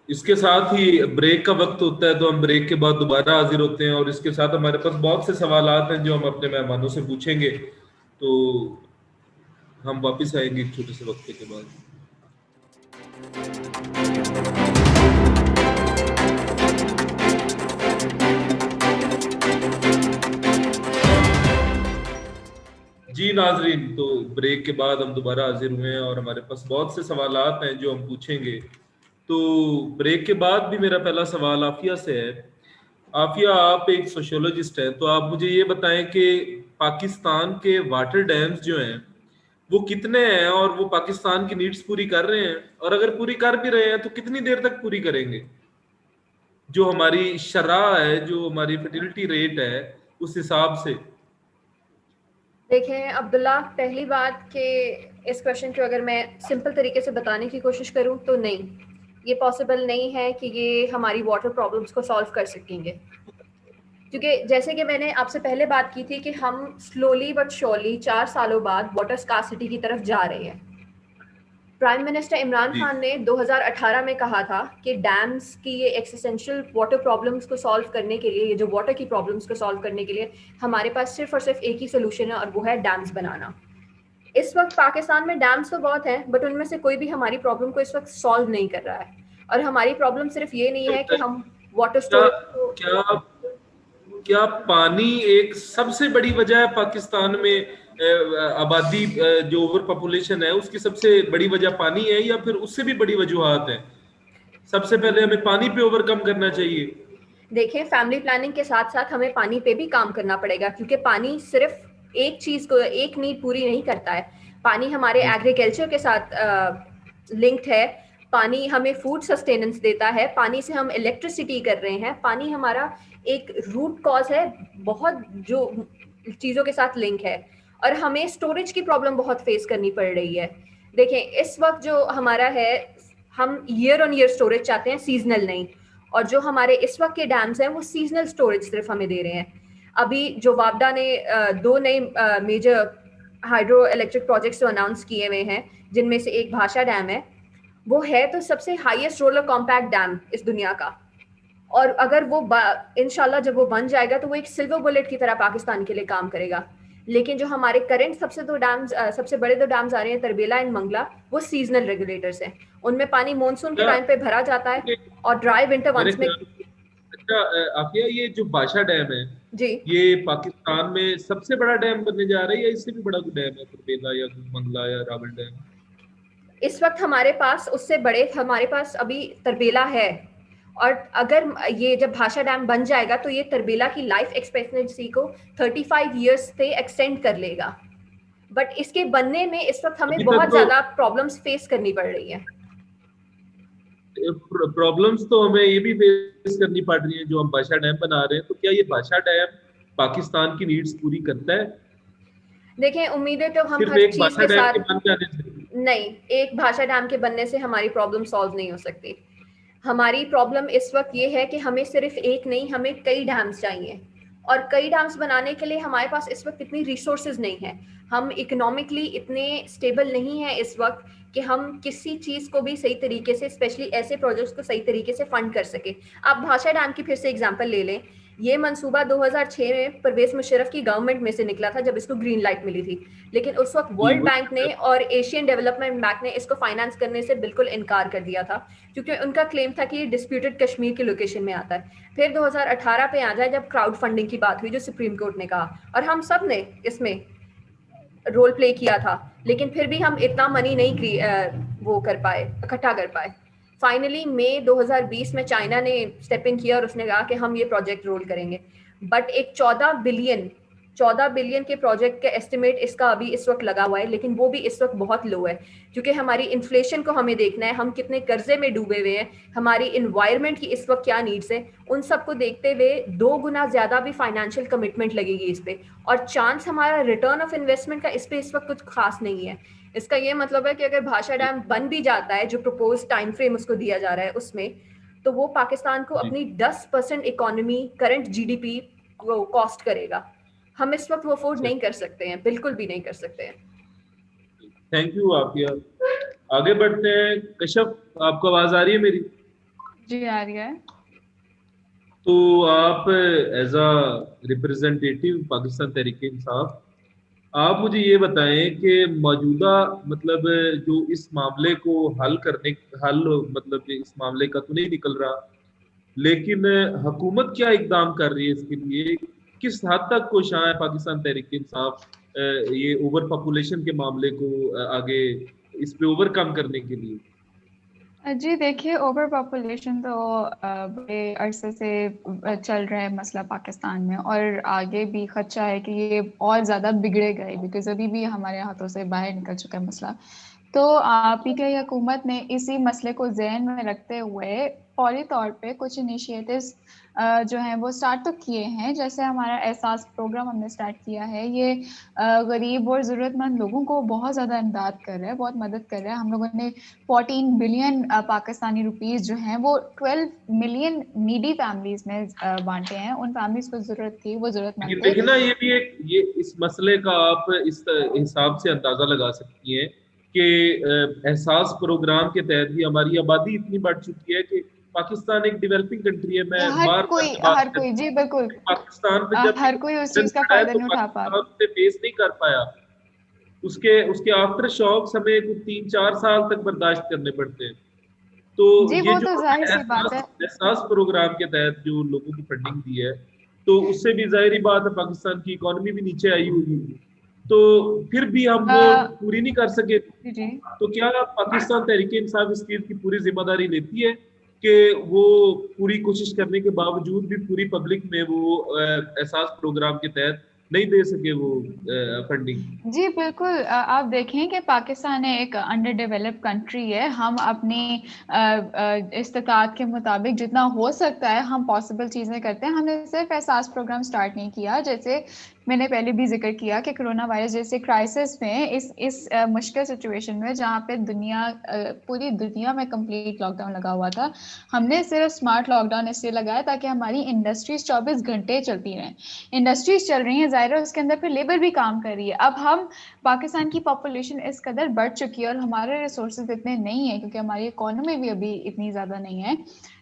इसके साथ ही ब्रेक का वक्त होता है, तो हम ब्रेक के बाद दोबारा हाजिर होते हैं और इसके साथ हमारे पास बहुत से सवालात हैं जो हम अपने मेहमानों से पूछेंगे। तो हम वापस आएंगे एक छोटे से वक्त के बाद। जी नाजरीन, तो ब्रेक के बाद हम दोबारा हाजिर हुए हैं और हमारे पास बहुत से सवालात हैं जो हम पूछेंगे। तो ब्रेक के बाद भी मेरा पहला सवाल आफिया से है। आफिया, आप एक सोशियोलॉजिस्ट हैं, तो आप मुझे ये बताएं कि पाकिस्तान के वाटर डैम्स जो हैं वो कितने हैं और वो पाकिस्तान की नीड्स पूरी कर रहे हैं, और अगर पूरी कर भी रहे हैं तो कितनी देर तक पूरी करेंगे? जो हमारी शरह है, जो हमारी फर्टिलिटी रेट है, उस हिसाब से। देखें अब्दुल्ला, पहली बात कि इस क्वेश्चन को अगर मैं सिंपल तरीके से बताने की कोशिश करूं तो नहीं, ये पॉसिबल नहीं है कि ये हमारी वाटर प्रॉब्लम्स को सॉल्व कर सकेंगे, क्योंकि जैसे कि मैंने आपसे पहले बात की थी कि हम स्लोली बट श्योरली 4 सालों बाद वाटर स्कार्सिटी की तरफ जा रहे हैं। प्राइम मिनिस्टर इमरान खान ने 2018 में कहा था कि डैम्स की ये एक्सिस्टेंशियल वाटर प्रॉब्लम्स को सॉल्व करने के लिए, ये जो वाटर की प्रॉब्लम्स को सॉल्व करने के लिए हमारे पास सिर्फ और सिर्फ एक ही सोल्यूशन है, और वो है डैम्स बनाना। इस वक्त पाकिस्तान में डैम्स तो बहुत हैं, बट उनमें से कोई भी हमारी प्रॉब्लम को इस वक्त सॉल्व नहीं कर रहा है। और हमारी प्रॉब्लम सिर्फ ये नहीं है कि हम वाटर स्टोरेज क्या पानी एक सबसे बड़ी वजह है पाकिस्तान में? आबादी जो ओवर पॉपुलेशन है उसकी सबसे बड़ी वजह पानी है, या फिर उससे भी बड़ी वजूहात है? सबसे पहले हमें पानी पे ओवरकम करना चाहिए। देखें, फैमिली प्लानिंग के साथ साथ हमें पानी पे भी काम करना पड़ेगा, क्योंकि पानी सिर्फ एक चीज को, एक नीड पूरी नहीं करता है। पानी हमारे एग्रीकल्चर के साथ लिंक्ड है, पानी हमें फूड सस्टेनेंस देता है, पानी से हम इलेक्ट्रिसिटी कर रहे हैं, पानी हमारा एक रूट कॉज है, बहुत जो चीज़ों के साथ लिंक है। और हमें स्टोरेज की प्रॉब्लम बहुत फेस करनी पड़ रही है। देखें, इस वक्त जो हमारा है, हम ईयर ऑन ईयर स्टोरेज चाहते हैं, सीजनल नहीं। और जो हमारे इस वक्त के डैम्स हैं वो सीजनल स्टोरेज सिर्फ हमें दे रहे हैं। अभी जो वापडा ने 2 नए मेजर हाइड्रो इलेक्ट्रिक प्रोजेक्ट्स जो अनाउंस किए हुए हैं, जिनमें से एक भाषा डैम है, वो है तो सबसे हाईएस्ट रोलर कॉम्पैक्ट डैम इस दुनिया का। और अगर वो इंशाल्लाह जब वो बन जाएगा तो वो एक सिल्वर बुलेट की तरह पाकिस्तान के लिए काम करेगा। लेकिन जो हमारे करंट सबसे बड़े 2 डैम्स आ रहे हैं, तरबेला एंड मंगला, वो सीजनल रेगुलेटर्स हैं। उनमें पानी मॉनसून के टाइम पे भरा जाता है और ड्राई विंटर वंस में। अच्छा आफिया, ये जो बाशा डैम है जी, ये पाकिस्तान में सबसे बड़ा डैम बनने जा रहा है या इससे भी बड़ा कोई डैम है, तरबेला या मंगला या रावल डैम? इस वक्त हमारे पास उससे बड़े, हमारे पास अभी तरबेला है, और अगर ये जब भाषा डैम बन जाएगा तो ये तरबेला की लाइफ एक्सपेक्टेंसी को 35 इयर्स से एक्सटेंड कर लेगा। बट इसके बनने में इस वक्त हमें अभी तक बहुत तो ज्यादा प्रॉब्लम्स फेस करनी पड़ रही है। प्रॉब्लम्स तो हमें ये भी फेस करनी पड़ रही है जो हम भाषा डैम बना रहे हैं, तो क्या ये भाषा डैम पाकिस्तान की नीड्स पूरी करता है? देखें, उम्मीदें तो हम सिर्फ हर एक चीज भाषा के डैम के साथ, बन जाने से? नहीं, एक भाषा डैम के बनने से हमारी प्रॉब्लम सॉल्व नहीं हो सकती। हमारी प्रॉब्लम इस वक्त ये है कि हमें सिर्फ एक नहीं, हमें कई डैम्स चाहिए, और कई डैम्स बनाने के लिए हमारे पास इस वक्त इतनी रिसोर्सेज नहीं है। हम इकोनॉमिकली इतने स्टेबल नहीं है इस वक्त कि हम किसी चीज़ को भी सही तरीके से, स्पेशली ऐसे प्रोजेक्ट्स को सही तरीके से फंड कर सके। आप भाषा डैम की फिर से एग्जांपल ले लें, ये मंसूबा 2006 में परवेज मुशर्रफ की गवर्नमेंट में से निकला था जब इसको ग्रीन लाइट मिली थी, लेकिन उस वक्त जी, वर्ल्ड बैंक ने और एशियन डेवलपमेंट बैंक ने इसको फाइनेंस करने से बिल्कुल इनकार कर दिया था, क्योंकि उनका क्लेम था कि ये डिस्प्यूटेड कश्मीर के लोकेशन में आता है। फिर 2018 पे आ जाए जब क्राउड फंडिंग की बात हुई जो सुप्रीम कोर्ट ने कहा, और हम सब ने इसमें रोल प्ले किया था, लेकिन फिर भी हम इतना मनी नहीं वो कर पाए, इकट्ठा कर पाए। फाइनली मई 2020 में चाइना ने स्टेप इन किया और उसने कहा कि हम ये प्रोजेक्ट रोल करेंगे। बट एक 14 बिलियन के प्रोजेक्ट का एस्टिमेट इसका अभी इस वक्त लगा हुआ है, लेकिन वो भी इस वक्त बहुत लो है, क्योंकि हमारी इन्फ्लेशन को हमें देखना है, हम कितने कर्जे में डूबे हुए हैं, हमारी इन्वायरमेंट की इस वक्त क्या नीड्स है, उन सबको देखते हुए 2 गुना ज्यादा भी फाइनेंशियल कमिटमेंट लगेगी इस पे, और चांस हमारा रिटर्न ऑफ इन्वेस्टमेंट का इस पे इस वक्त कुछ खास नहीं है। इसका ये मतलब है कि अगर भाषा डैम बन भी जाता है, जो प्रपोज टाइम फ्रेम उसको दिया जा रहा है उसमें, तो वो पाकिस्तान को जी, अपनी 10% इकोनॉमी, करंट जीडीपी को कॉस्ट करेगा। हम इस वक्त वो अफोर्ड नहीं कर सकते हैं, बिल्कुल भी नहीं कर सकते हैं। Thank you Afia. आगे बढ़ते हैं। कश्यप, आपको आवाज आ रही है मेरी? जी आ रही है। तो आप as a representative Pakistan Tehreek Insaf, आप मुझे ये बताएं कि मौजूदा मतलब जो इस मामले को हल मतलब इस मामले का तो नहीं निकल रहा, लेकिन हुकूमत क्या इकदाम कर रही है इसके लिए? किस हद तक कोशां है पाकिस्तान तहरीक इंसाफ ये ओवर पॉपुलेशन के मामले को आगे इस पे ओवरकम करने के लिए? जी देखिए, ओवर पॉपुलेशन तो बड़े अरसे से चल रहा है मसला पाकिस्तान में, और आगे भी खदशा है कि ये और ज़्यादा बिगड़ेगा ही, बिकॉज अभी भी हमारे हाथों से बाहर निकल चुका है मसला। तो पीटीआई हुकूमत ने इसी मसले को जहन में रखते हुए फौरी तौर पे कुछ इनिशिएटिव्स जो हैं वो स्टार्ट तो किए हैं। जैसे हमारा एहसास प्रोग्राम हमने स्टार्ट किया है, ये गरीब और ज़रूरतमंद लोगों को बहुत ज़्यादा इमदाद कर रहा है, बहुत मदद कर रहा है। हम लोगों ने 14 बिलियन पाकिस्तानी रुपीस जो हैं वो 12 मिलियन नीडी फैमिलीज में बांटे हैं। उन फैमिलीज को ज़रूरत थी, वो ज़रूरतमंद लेकिन थे। देखिए ना, ये भी एक ये इस मसले का आप इस हिसाब से अंदाजा लगा सकती हैं कि एहसास प्रोग्राम के तहत भी हमारी आबादी इतनी बढ़ चुकी है कि पाकिस्तान एक डेवलपिंग कंट्री है। मैं बार बार से बात हर कोई जी बिल्कुल, पाकिस्तान पे जब हर कोई उस चीज का पड़ा है फायदा तो नहीं उठा पा पाकिस्तान रहा। उसे फेस नहीं कर पाया। उसके उसके आफ्टर शॉक्स हमें कुछ 3-4 साल तक बर्दाश्त करने पड़ते हैं। तो जी ये वो जो तो जाहिर सी बात है। एहसास प्रोग्राम के तहत जो लोगों को फंडिंग दी है, तो उससे भी जाहिर बात है पाकिस्तान की इकोनॉमी भी नीचे आई होगी, तो फिर भी हम वो पूरी नहीं कर सके। जी तो क्या पाकिस्तान तहरीक इंसाफ इस चीज की पूरी जिम्मेदारी लेती है कि वो पूरी कोशिश करने के बावजूद भी पूरी पब्लिक में वो एहसास प्रोग्राम के तहत नहीं दे सके वो फंडिंग? जी बिल्कुल, आप देखें कि पाकिस्तान एक अंडर डेवलप्ड कंट्री है। हम अपनी इस्ताकात के मुताबिक जितना हो सकता है हम पॉसिबल चीज़ें करते हैं। हमने सिर्फ एहसास प्रोग्राम स्टार्ट नहीं किया, जैसे मैंने पहले भी जिक्र किया कि कोरोना वायरस जैसे क्राइसिस में, इस मुश्किल सिचुएशन में जहाँ पे पूरी दुनिया में कंप्लीट लॉकडाउन लगा हुआ था, हमने सिर्फ स्मार्ट लॉकडाउन इसलिए लगाया ताकि हमारी इंडस्ट्रीज 24 घंटे चलती रहें। इंडस्ट्रीज चल रही हैं, जाहिर है उसके अंदर फिर लेबर भी काम कर रही है। अब हम पाकिस्तान की पॉपुलेशन इस कदर बढ़ चुकी है और हमारे रिसोर्सेज इतने नहीं है, क्योंकि हमारी इकोनॉमी भी अभी इतनी ज़्यादा नहीं है,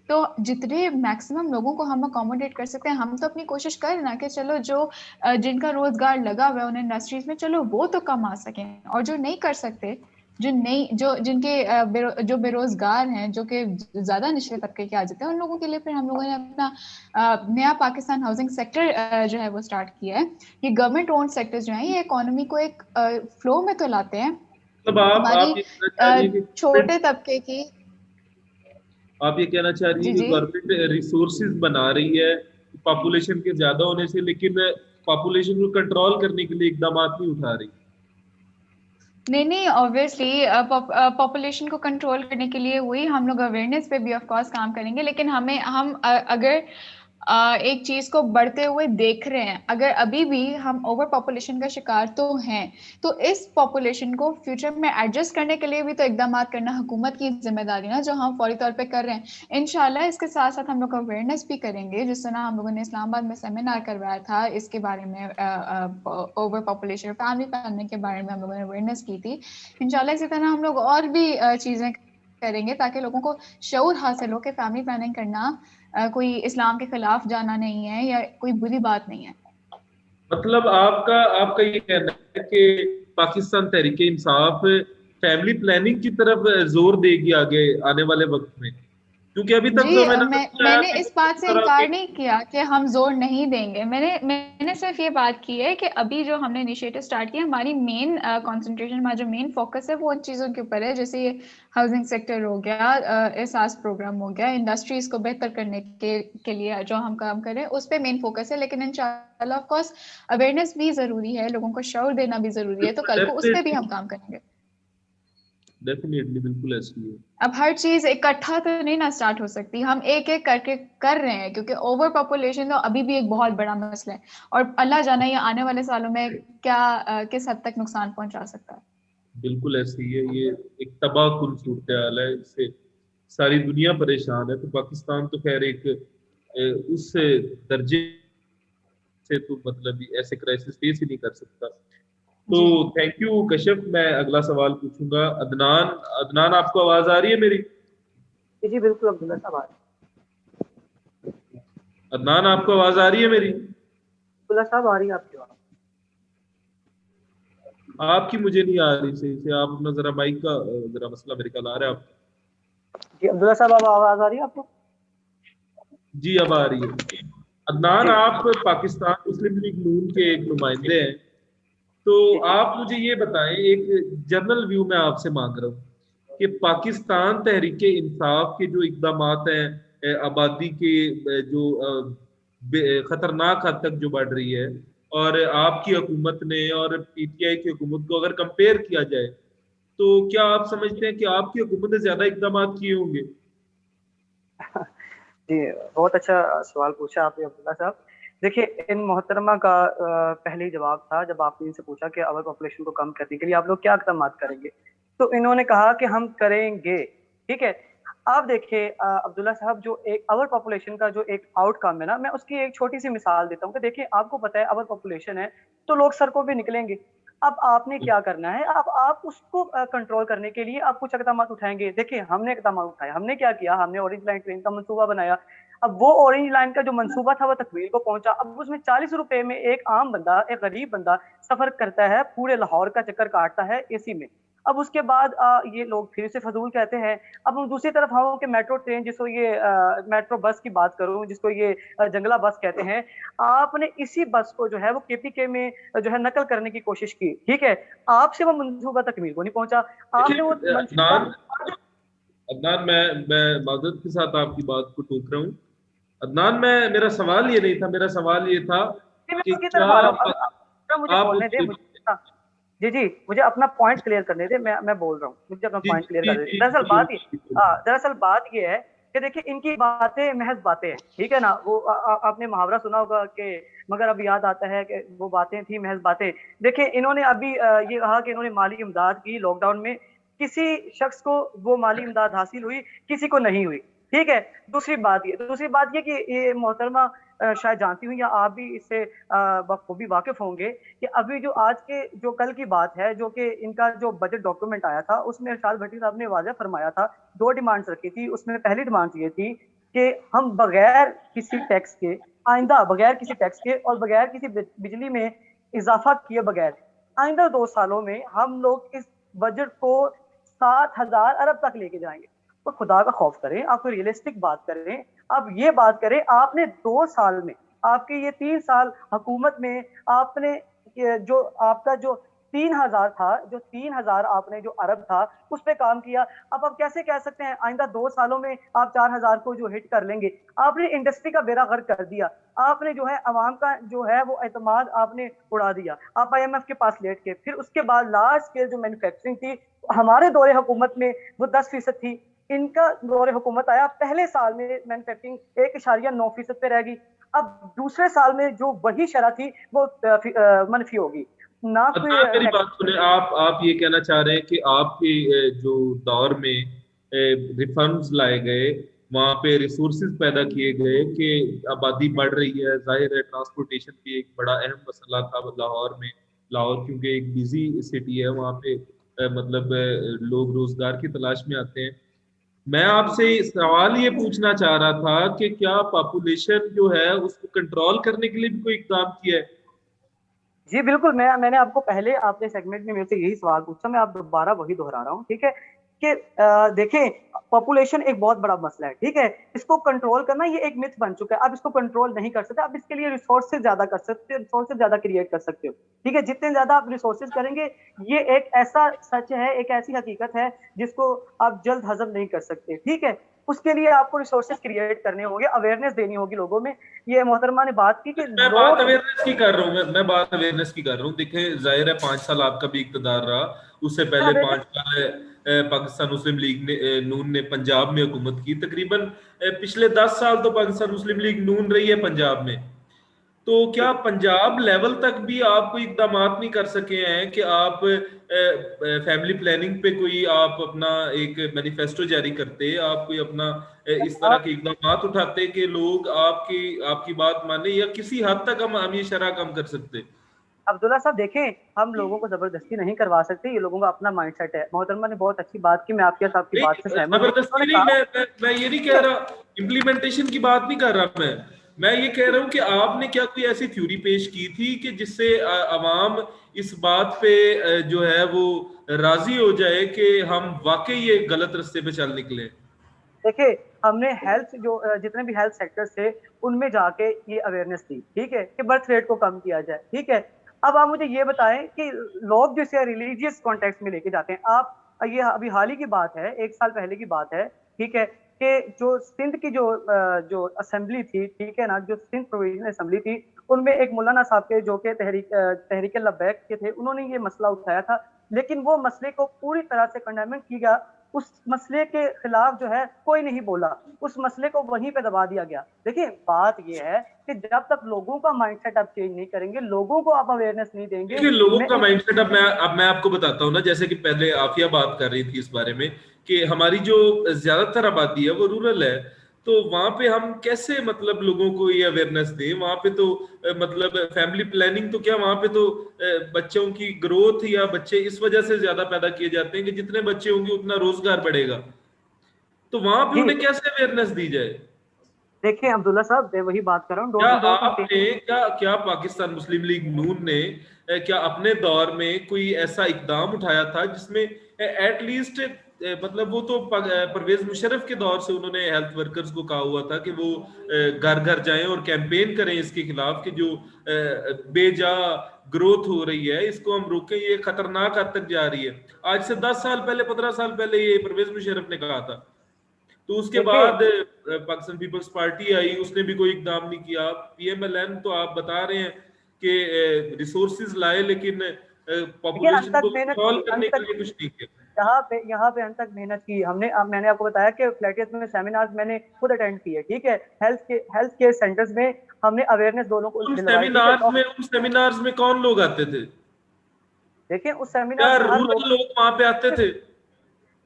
तो जितने मैक्सिमम लोगों को हम अकोमोडेट कर सकते हैं हम तो अपनी कोशिश करें ना कि चलो जो जिनका रोजगार लगा हुआ है उन इंडस्ट्रीज में, चलो वो तो कम आ सकें, और जो नहीं कर सकते, जो नई जो जिनके जो बेरोजगार हैं, जो कि ज्यादा निचले तबके के आ जाते हैं, उन लोगों के लिए फिर हम लोगों ने अपना नया पाकिस्तान हाउसिंग सेक्टर जो है वो स्टार्ट किया है। ये गवर्नमेंट ओन्ड सेक्टर्स जो हैं ये इकोनॉमी को एक फ्लो में तो लाते हैं। मतलब हमारी आप ये कहना चाह रही है कि छोटे तबके की, आप ये कहना चाह रही है जी कि जी गवर्नमेंट रिसोर्सेज बना रही है पॉपुलेशन के ज्यादा होने से, लेकिन पॉपुलेशन को कंट्रोल करने के लिए इकदाम नहीं उठा रही। नहीं ऑब्वियसली पॉपुलेशन को कंट्रोल करने के लिए वही हम लोग अवेयरनेस पे भी ऑफ कोर्स काम करेंगे, लेकिन हम अगर एक चीज को बढ़ते हुए देख रहे हैं, अगर अभी भी हम ओवर पॉपुलेशन का शिकार तो हैं, तो इस पॉपुलेशन को फ्यूचर में एडजस्ट करने के लिए भी तो इकदाम करना हुकूमत की जिम्मेदारी ना, जो हम फौरी तौर पे कर रहे हैं। इंशाल्लाह इसके साथ साथ हम लोग अवेयरनेस भी करेंगे, जिस तरह हम लोगों ने इस्लामाबाद में सेमिनार करवाया था इसके बारे में, ओवर पॉपुलेशन फैमिली प्लानिंग के बारे में हम लोगों ने अवेयरनेस की थी। इंशाल्लाह इसी तरह हम लोग और भी चीजें करेंगे ताकि लोगों को शऊर हासिल हो कि फैमिली प्लानिंग करना कोई इस्लाम के खिलाफ जाना नहीं है या कोई बुरी बात नहीं है। मतलब आपका आपका ये कहना है कि पाकिस्तान तहरीक इंसाफ फैमिली प्लानिंग की तरफ जोर देगी आगे आने वाले वक्त में, क्योंकि अभी तक जी जो मैंने आया मैंने कि इस बात से तरह इनकार की नहीं किया कि हम जोर नहीं देंगे। मैंने सिर्फ ये बात की है कि अभी जो हमने इनिशिएटिव स्टार्ट किया, हमारी मेन कंसंट्रेशन, हमारा जो मेन फोकस है वो उन चीज़ों के ऊपर है, जैसे ये हाउसिंग सेक्टर हो गया, एहसास प्रोग्राम हो गया, इंडस्ट्रीज को बेहतर करने के लिए जो हम काम करें उस पर मेन फोकस है। लेकिन इंशाल्लाह ऑफ कोर्स अवेयरनेस भी जरूरी है, लोगों को शऊर देना भी जरूरी है, तो कल को उस पर भी हम काम करेंगे। डेफिनेटली बिल्कुल ऐसी है। अब हर चीज इकट्ठा तो नहीं ना स्टार्ट हो सकती, हम एक एक करके कर रहे हैं, क्योंकि ओवर पॉपुलेशन तो अभी भी एक बहुत बड़ा मसला है, और अल्लाह जाने ये आने वाले सालों में क्या किस हद तक नुकसान पहुंचा सकता है। बिल्कुल ऐसी है, ये एक तबाहकुन सूरत हाल है, इससे सारी दुनिया परेशान है। तो पाकिस्तान तो खैर एक उस दर्जे से तो मतलब ऐसे क्राइसिस फेस ही नहीं कर सकता। तो थैंक यू कश्यप। मैं अगला सवाल पूछूंगा। अदनान, अदनान आपको आवाज आ रही है मेरी? जी बिल्कुल अब्दुल्ला साहब आ रही है। अदनान आपको आवाज आ रही है मेरी? अब्दुल्ला साहब आ रही है आपकी आवाज? आपकी मुझे नहीं आ रही सही से। आप अपना जरा माइक का जरा मसला मेरे ख्याल आ रहा है आपको। जी अब्दुल्ला साहब अब आवाज आ रही है आपको? जी अब आ रही है। अदनान, आप पाकिस्तान मुस्लिम लीग नून के एक नुमाइंदे हैं, तो आप मुझे ये बताएं, एक जनरल व्यू में आपसे मांग रहा हूँ कि पाकिस्तान तहरीक इंसाफ के जो इकदाम हैं आबादी के जो खतरनाक हद तक जो बढ़ रही है, और आपकी हुकूमत ने और पीटीआई की हुकूमत को अगर कंपेयर किया जाए, तो क्या आप समझते हैं कि आपकी हुकूमत ने ज्यादा इकदाम किए होंगे? जी बहुत अच्छा सवाल पूछा आपने अब्दुल्ला साहब। देखिए इन मोहतरमा का पहले ही जवाब था जब आपने इनसे पूछा कि ओवर पॉपुलेशन को कम करने के लिए आप लोग क्या इकदाम करेंगे, तो इन्होंने कहा कि हम करेंगे। ठीक है, आप देखिए अब्दुल्ला साहब, जो एक ओवर पॉपुलेशन का जो एक आउटकम है ना, मैं उसकी एक छोटी सी मिसाल देता हूँ कि देखिए आपको पता है ओवर पॉपुलेशन है तो लोग सड़कों पे निकलेंगे। अब आपने क्या करना है, अब आप उसको कंट्रोल करने के लिए आप कुछ इकदाम उठाएंगे। देखिए हमने इकदाम उठाए, हमने क्या किया, हमने ऑरेंज लाइन ट्रेन का मंसूबा बनाया। अब वो ऑरेंज लाइन का जो मंसूबा था वो तकमील को पहुंचा। अब उसमें 40 रुपए में एक आम बंदा, एक गरीब बंदा सफर करता है, पूरे लाहौर का चक्कर काटता है एसी में। अब उसके बाद ये लोग फिर से फजूल कहते हैं। अब हम दूसरी तरफ हम कि मेट्रो ट्रेन, जिसको ये मेट्रो बस की बात करूं, जिसको ये जंगला बस कहते हैं, आपने इसी बस को जो है वो केपीके में जो है नकल करने की कोशिश की। ठीक है, आपसे वो मंसूबा तकमील को नहीं पहुंचा। आपने वो मंसूबा अदनान, मैं माजरत के साथ आपकी बात को टोक रहा हूँ। अदनान, मेरा सवाल ये नहीं था। मेरा सवाल ये था कि क्या मुझे बोलने दे, जी जी मुझे अपना पॉइंट क्लियर करने दे। मैं बोल रहा हूँ, मुझे अपना पॉइंट क्लियर कर दे। दरअसल बात ये है कि देखिए इनकी बातें महज बातें हैं, ठीक है ना। वो आपने मुहावरा सुना होगा कि मगर अब याद आता है कि वो बातें थी महज बातें। देखिए इन्होंने अभी ये कहा कि इन्होंने माली इमदाद की लॉकडाउन में, किसी शख्स को वो माली इमदाद हासिल हुई, किसी को नहीं हुई। ठीक है, दूसरी बात ये कि ये मोहतरमा शायद जानती हुई या आप भी इससे बखूबी वाकिफ होंगे कि अभी जो आज के जो कल की बात है, जो कि इनका जो बजट डॉक्यूमेंट आया था, उसमें इरशाद भट्टी साहब ने वाज़ेह फरमाया था, 2 डिमांड्स रखी थी। उसमें पहली डिमांड ये थी कि हम बगैर किसी टैक्स के, आइंदा बगैर किसी टैक्स के और बगैर किसी बिजली में इजाफा किए बगैर आइंदा 2 सालों में हम लोग इस बजट को 60,000 अरब तक लेके जाएंगे। तो खुदा का खौफ करें, आप कोई रियलिस्टिक बात करें, आप ये बात करें, आपने 2 साल में, आपके ये 3 साल हुकूमत में आपने जो आपका जो 3,000 था, जो 3,000 आपने जो अरब था उस पे काम किया। अब आप कैसे कह सकते हैं आइंदा 2 सालों में आप 4,000 को जो हिट कर लेंगे? आपने इंडस्ट्री का बेड़ा गर्क कर दिया, आपने जो है अवाम का जो है वो एतमाद आपने उड़ा दिया। आप IMF के पास लेट के, फिर उसके बाद लार्ज स्केल जो मैन्युफैक्चरिंग थी हमारे दौरे हुकूमत में वो 10% थी, इनका दौरे हुकूमत आया, पहले साल में मैन्युफैक्चरिंग 1.9% पे रह गई। अब दूसरे साल में जो वही शरह थी वो मनफी होगी ना। मेरी बात सुने, आप ये कहना चाह रहे हैं कि आपके जो दौर में रिफॉर्म्स लाए गए, वहां पे रिसोर्सेज पैदा किए गए कि आबादी बढ़ रही है, जाहिर है ट्रांसपोर्टेशन भी एक बड़ा अहम मसला था लाहौर में। लाहौर क्योंकि एक बिजी सिटी है, वहां पे मतलब लोग रोजगार की तलाश में आते हैं। मैं आपसे सवाल ये पूछना चाह रहा था कि क्या पॉपुलेशन जो है उसको कंट्रोल करने के लिए भी कोई इकदाम किया है? जी बिल्कुल, मैंने आपको पहले आपके सेगमेंट में मेरे से यही सवाल पूछा, मैं आप दोबारा वही दोहरा रहा हूँ, ठीक है? कि देखें, पॉपुलेशन एक बहुत बड़ा मसला है, ठीक है? इसको कंट्रोल करना ये एक मिथ बन चुका है। आप इसको कंट्रोल नहीं कर सकते, आप इसके लिए रिसोर्सेज ज्यादा कर सकते हो, रिसोर्सेज ज्यादा क्रिएट कर सकते हो, ठीक है? जितने ज्यादा आप रिसोर्सेज करेंगे, ये एक ऐसा सच है, एक ऐसी हकीकत है जिसको आप जल्द हजम नहीं कर सकते, ठीक है? उसके लिए आपको रिसोर्सेज क्रिएट करने होंगे, अवेयरनेस देनी होगी लोगों में। ये मोहतरमा ने बात की कि मैं बात अवेयरनेस की कर रहा हूँ, मैं बात अवेयरनेस की कर रहा हूँ। देखें, जाहिर है 5 साल आपका भी इक़्तिदार रहा, उससे पहले 5 साल पाकिस्तान मुस्लिम लीग ने नून ने पंजाब में हुकूमत की। तकरीबन पिछले 10 साल तो पाकिस्तान मुस्लिम लीग नून रही है पंजाब में। तो क्या पंजाब लेवल तक भी आप कोई इकदाम नहीं कर सके हैं कि आप फैमिली प्लानिंग पे कोई आप अपना एक मैनिफेस्टो जारी करते, आप कोई अपना इस तरह के इकदाम उठाते कि लोग आपकी बात माने, या किसी हद तक हम ये शरह कम कर सकते? अब्दुल्ला साहब देखें, हम लोगों को जबरदस्ती नहीं करवा सकते, ये लोगों का अपना माइंडसेट है। मोहतरमा ने बहुत अच्छी बात की, मैं आपके साथ की बात से सहमत हूं। जबरदस्ती नहीं, मैं ये नहीं कह रहा, इम्प्लीमेंटेशन की बात नहीं कर रहा मैं ये कह रहा हूं कि आपने क्या कोई ऐसी थ्योरी पेश की थी कि जिससे अवाम इस बात पे जो है वो राजी हो जाए कि हम वाकई ये गलत रास्ते पे चल निकले? देखिए, हमने हेल्थ जो जितने भी हेल्थ सेक्टर्स थे उनमें जाके ये अवेयरनेस दी, ठीक है, कि बर्थ रेट को कम किया जाए, ठीक है? अब आप मुझे ये बताएं कि लोग जिसे रिलीजियस कॉन्टेक्स्ट में लेके जाते हैं, आप ये अभी हाल ही की बात है, 1 साल पहले की बात है, ठीक है, कि जो सिंध की जो असेंबली थी, ठीक है ना, जो सिंध प्रोविजनल असेंबली थी, उनमें एक मौलाना साहब के जो कि तहरीक लब्बैक के थे, उन्होंने ये मसला उठाया था, लेकिन वो मसले को पूरी तरह से कंडेममेंट किया। उस मसले के खिलाफ जो है कोई नहीं बोला, उस मसले को वहीं पे दबा दिया गया। देखिए, बात ये है कि जब तक लोगों का माइंडसेट आप चेंज नहीं करेंगे, लोगों को आप अवेयरनेस नहीं देंगे। देखिए, लोगों का माइंडसेट अब मैं आपको बताता हूँ ना, जैसे कि पहले आफिया बात कर रही थी इस बारे में कि हमारी जो ज्यादातर आबादी है वो रूरल है, तो वहां पे हम कैसे मतलब लोगों को ये अवेयरनेस दें? वहां पे तो मतलब फैमिली प्लानिंग तो क्या, वहां पे तो बच्चों की ग्रोथ या बच्चे इस वजह से ज्यादा पैदा किए जाते हैं कि जितने बच्चे होंगे उतना रोजगार बढ़ेगा, तो वहां पे उन्हें कैसे अवेयरनेस दी जाए? देखिए अब्दुल्ला साहब, मैं वही बात कर रहा हूँ। क्या पाकिस्तान मुस्लिम लीग नून ने क्या अपने दौर में कोई ऐसा इकदाम उठाया था जिसमें एटलीस्ट मतलब वो तो परवेज मुशर्रफ के दौर से उन्होंने हेल्थ वर्कर्स को कहा हुआ था कि वो घर घर जाएं और कैंपेन करें इसके खिलाफ कि जो बेजा ग्रोथ हो रही है इसको हम रोकें, ये खतरनाक हद तक जा रही है। आज से 10 साल पहले, 15 साल पहले ये परवेज मुशर्रफ ने कहा था। तो उसके बाद पाकिस्तान पीपल्स पार्टी आई, उसने भी कोई इकदाम नहीं किया। PMLN तो आप बता रहे हैं कि रिसोर्सेज लाए, लेकिन पॉपुलेशन को कंट्रोल करने के लिए कुछ नहीं किया। यहाँ पे अंत तक मेहनत की हमने। मैंने आपको बताया कि फ्लैटियत में सेमिनार्स मैंने खुद अटेंड किए, ठीक है? हेल्थ केयर सेंटर्स में हमने अवेयरनेस दोनों को दिलवाई। उन सेमिनार्स में कौन लोग आते थे? देखिए, उस सेमिनार में रूरल लोग वहां पे आते थे।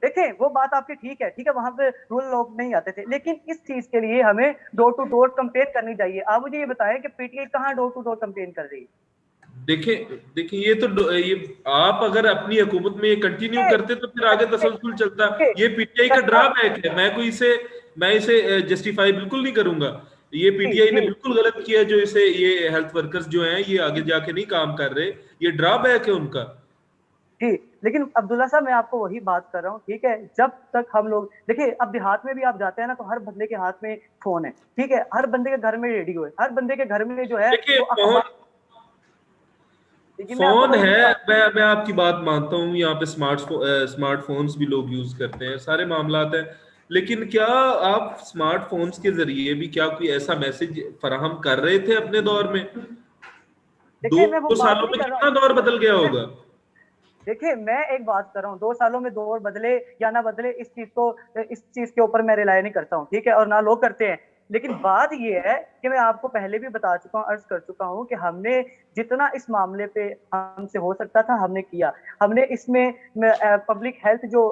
देखें, वो बात आपकी ठीक है, ठीक है, वहां पे रूरल लोग नहीं आते थे, लेकिन इस चीज के लिए हमें डोर टू डोर कंपेन करनी चाहिए। आप मुझे ये बताएं कि PTI कहाँ डोर टू डोर कंपेन कर रही है? देखिए ये तो ये आप अगर अपनी हुकूमत में ये कंटिन्यू करते तो फिर आगे तसलसल चलता। ये PTI का ड्रॉबैक है, मैं इसे जस्टिफाई बिल्कुल नहीं करूंगा। ये PTI ने बिल्कुल गलत किया जो इसे, ये हेल्थ वर्कर्स जो हैं ये आगे जाके नहीं काम कर रहे, ये ड्रॉबैक है उनका। जी, लेकिन अब्दुल्ला साहब मैं आपको वही बात कर रहा हूँ, ठीक है? जब तक हम लोग देखिए, अब देहात में भी आप जाते हैं ना, तो हर बंदे के हाथ में फ़ोन है, ठीक है? हर बंदे के घर में रेडियो है, हर बंदे के घर में जो है देखिए वो फोन अखबार। देखिए मैं आपको फोन वही है, बता। मैं आपकी बात मानता हूँ, यहाँ पे स्मार्टफोन्स भी लोग यूज करते हैं, सारे मामलात हैं। लेकिन क्या आप स्मार्टफोन्स के जरिए भी क्या कोई ऐसा मैसेज फराहम कर रहे थे अपने दौर में? देखिए मैं वो दो बात सालों नहीं में कर रहा हूँ। कितना दौर बदल गया मैं होगा? देखिए मैं एक बात कर रहा हूँ, 2 सालों में दौर बदले या ना बदले, इस चीज़ के ऊपर मैं रिलाय नहीं करता हूँ, ठीक है? और ना लोग करते हैं। लेकिन बात ये है कि मैं आपको पहले भी बता चुका हूँ, अर्ज़ कर चुका हूँ कि हमने जितना इस मामले पे हमसे हो सकता था, हमने किया। हमने इसमें पब्लिक हेल्थ जो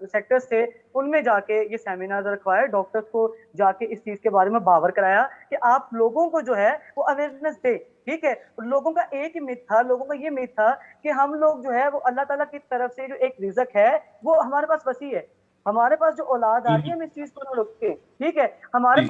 सेक्टर्स थे, उनमें जाके ये सेमिनार रखवाए, डॉक्टर्स को जाके इस चीज़ के बारे में बावर कराया कि आप लोगों को जो है वो अवेयरनेस दें, ठीक है? लोगों का एक ही मिथ था, लोगों का ये मिथ था कि हम लोग जो है वो अल्लाह ताला की तरफ से जो एक रिज़्क है, वो हमारे पास वसी है। हमारे पास जो औलाद आ रही है, हम इस चीज़ को ना रोकें, ठीक है? जी हमारे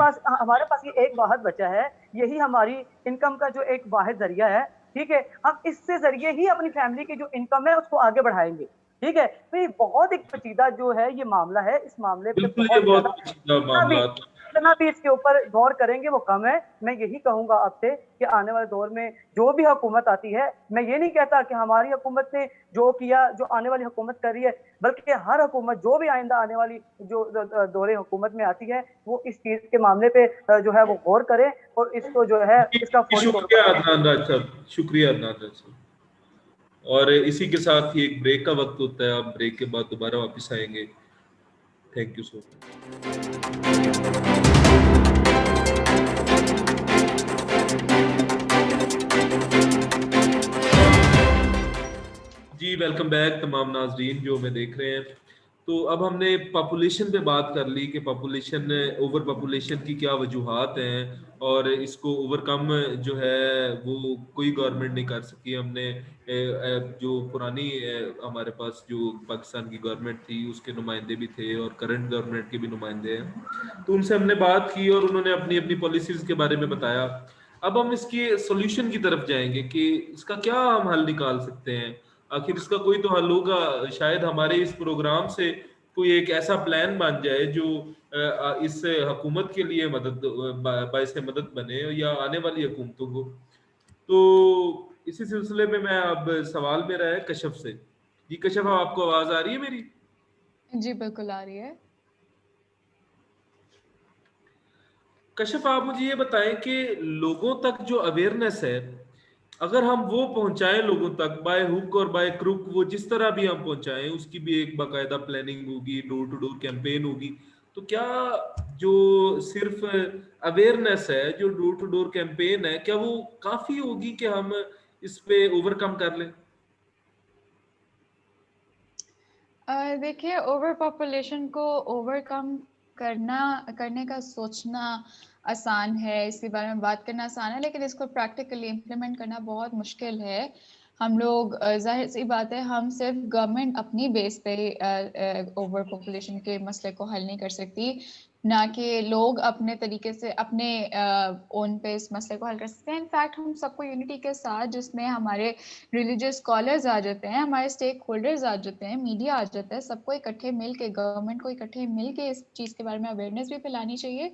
पास ये एक वाहिद बच्चा है, यही हमारी इनकम का जो एक वाहिद ज़रिया है, ठीक है? हम इससे ज़रिए ही अपनी फैमिली की जो इनकम है, उसको आगे बढ़ाएँगे, ठीक है? तो ये बहुत एक पेचीदा जो है ये मामला है, इस मामले पे बिल्कुल, ये बहुत बहुत ज़्यादा पेचीदा जितना भी मामला था। जितना भी इसके ऊपर गौर करेंगे वो कम है। मैं यही कहूँगा आपसे कि आने वाले दौर में जो भी हुकूमत आती है, मैं ये नहीं कहता कि हमारी हुकूमत ने जो किया, जो आने वाली हुकूमत कर रही है, बल्कि हर हुकूमत जो भी आइंदा आने वाली जो दौरे हुकूमत में आती है, वो इस चीज़ के मामले पे जो है वो गौर करे और इसको जो है इसका जी, फौरी तौर शुक्रिया पर अदनान राज साहब, शुक्रिया अदनान राज साहब। और इसी के साथ ही एक ब्रेक का वक्त होता है, आप ब्रेक के बाद दोबारा वापस आएंगे। Thank you so much. जी वेलकम बैक तमाम नाजरीन जो हमें देख रहे हैं। तो अब हमने पॉपुलेशन पे बात कर ली कि पॉपुलेशन, ओवर पॉपुलेशन की क्या वजूहात हैं, और इसको ओवरकम जो है वो कोई गवर्नमेंट नहीं कर सकी। हमने जो पुरानी हमारे पास जो पाकिस्तान की गवर्नमेंट थी उसके नुमाइंदे भी थे और करंट गवर्नमेंट के भी नुमाइंदे हैं, तो उनसे हमने बात की और उन्होंने अपनी अपनी पॉलिसीज के बारे में बताया। अब हम इसके सोल्यूशन की तरफ जाएंगे कि इसका क्या हम हल निकाल सकते हैं। आखिर इसका कोई तो हल होगा। शायद हमारे इस प्रोग्राम से कोई एक ऐसा प्लान बन जाए जो इस हुकूमत के लिए बायस मदद बने या आने वाली हुकूमतों को। तो इसी सिलसिले में मैं अब सवाल मेरा है कशफ से। जी कशफ, आपको आवाज आ रही है मेरी? जी बिल्कुल आ रही है। कशफ, आप मुझे ये बताएं कि लोगों तक जो अवेयरनेस है, अगर हम वो पहुंचाएं लोगों तक बाय हुक और बाय क्रुक, वो जिस तरह भी हम पहुंचाएं उसकी भी एक बाकायदा प्लानिंग होगी, डोर टू डोर कैंपेन होगी, तो क्या जो सिर्फ अवेयरनेस है, जो डोर टू डोर कैंपेन है, क्या वो काफी होगी कि हम इस पे ओवरकम कर लें? देखिए, ओवर पॉपुलेशन को ओवरकम करने का सोचना आसान है, इसके बारे में बात करना आसान है, लेकिन इसको प्रैक्टिकली इम्प्लीमेंट करना बहुत मुश्किल है। हम लोग जाहिर सी बात है, हम सिर्फ गवर्नमेंट अपनी बेस पे ओवर पॉपुलेशन के मसले को हल नहीं कर सकती, ना कि लोग अपने तरीके से अपने ओन पे इस मसले को हल कर सकते हैं। इनफैक्ट हम सबको यूनिटी के साथ, जिसमें हमारे रिलीजियस स्कॉलर्स आ जाते हैं, हमारे स्टेक होल्डर्स आ जाते हैं, मीडिया आ जाता है, सबको इकट्ठे मिल के, गवर्नमेंट को इकट्ठे मिल के इस चीज़ के बारे में अवेयरनेस भी फैलानी चाहिए।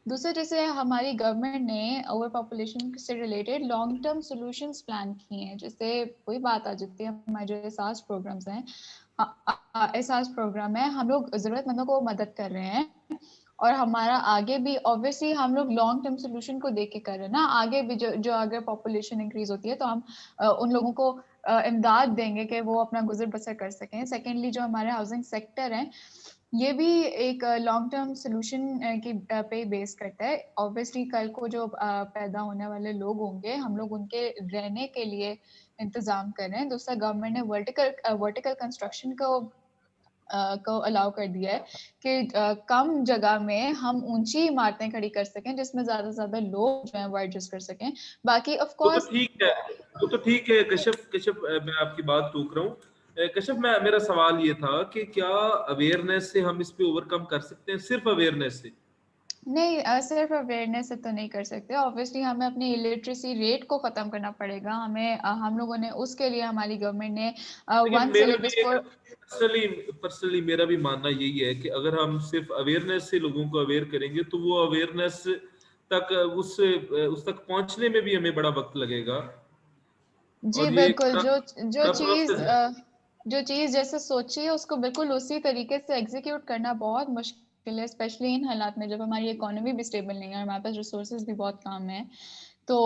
दूसरे, जैसे हमारी गवर्नमेंट ने ओवर पॉपुलेशन से related long term solutions plan किए हैं। जैसे कोई बात आ जाती है, हमारे जो एहसास प्रोग्राम्स हैं, एहसास प्रोग्राम है, हम लोग ज़रूरतमंदों को मदद कर रहे हैं, और हमारा आगे भी ऑब्वियसली हम लोग लॉन्ग टर्म सोल्यूशन को देख के कर रहे हैं ना। आगे भी जो अगर पॉपुलेशन इंक्रीज होती है तो हम उन लोगों को इमदाद देंगे कि वो अपना गुजर बसर कर सकें। सेकेंडली, जो हमारे हाउसिंग सेक्टर है, ये भी एक लॉन्ग टर्म सोल्यूशन की पे बेस करता है। ऑब्वियसली कल को जो पैदा होने वाले लोग होंगे, हम लोग उनके रहने के लिए इंतजाम कर रहे हैं। दूसरा, गवर्नमेंट ने वर्टिकल कंस्ट्रक्शन को अलाउ कर दिया है कि कम जगह में हम ऊंची इमारतें खड़ी कर सकें, जिसमें ज्यादा से ज्यादा लोग जो है वो एडजस्ट कर सकें। बाकी ऑफ वो तो कोर्स ठीक है, वो तो ठीक है कश्यप। मैं आपकी बात टोक रहा हूँ। कश्यप, मेरा सवाल ये था कि क्या अवेयरनेस से हम इस पे ओवरकम कर सकते हैं, सिर्फ अवेयरनेस से? नहीं, सिर्फ अवेयरनेस से तो नहीं कर सकते। ऑब्वियसली हमें अपनी इलिटरेसी रेट को खत्म करना पड़ेगा। हमें हम लोगों ने उसके लिए, हमारी गवर्नमेंट ने लेकिन वन मेरा सिलेबस भी फॉर पर्सनली मेरा भी मानना यही है कि अगर हम सिर्फ अवेयरनेस से लोगों को अवेयर करेंगे तो वो अवेयरनेस तक उस तक पहुंचने में भी हमें बड़ा वक्त लगेगा जी और ये एक बिल्कुल। जो जो बड़ा चीज प्रोसेस है। जो चीज जैसे सोची है उसको बिल्कुल उसी तरीके से एग्जीक्यूट करना बहुत मुश्किल है, स्पेशली इन हालात में जब हमारी इकोनॉमी भी स्टेबल नहीं है और हमारे पास रिसोर्सेज भी बहुत कम है। तो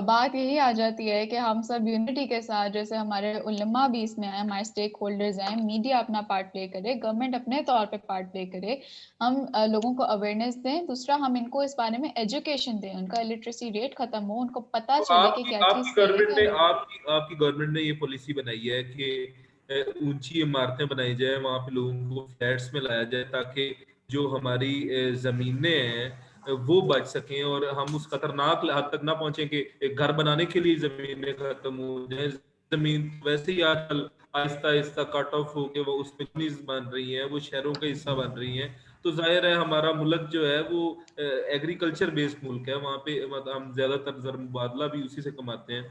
बात यही आ जाती है कि हम सब यूनिटी के साथ, जैसे हमारे उलमा भी इसमें आए, हमारे स्टेक होल्डर्स हैं, मीडिया अपना पार्ट प्ले करे, गवर्नमेंट अपने तौर पे पार्ट प्ले करे, हम लोगों को अवेयरनेस दें। दूसरा, हम इनको इस बारे में एजुकेशन दें, उनका लिटरेसी रेट खत्म हो, उनको पता तो चले कि आपकी क्या चीज़ आपकी सही है गवर्नमेंट क्या ने गलत। आपकी गवर्नमेंट ने ये पॉलिसी बनाई है कि ऊंची इमारतें बनाई जाए, वहां पे लोगों को फ्लैट्स में लाया जाए ताकि जो हमारी जमीनें हैं वो बच सकें और हम उस खतरनाक हद तक ना पहुंचे कि एक घर बनाने के लिए जमीनें खत्म हो जाए। जमीन वैसे ही आजकल आहिस्ता आहिस्ता कट ऑफ होके वो उसमें कंपनीज बन रही हैं, वो शहरों का हिस्सा बन रही हैं। तो जाहिर है हमारा मुल्क जो है वो एग्रीकल्चर बेस्ड मुल्क है, वहाँ पे मतलब हम ज्यादातर जर मुबादला भी उसी से कमाते हैं।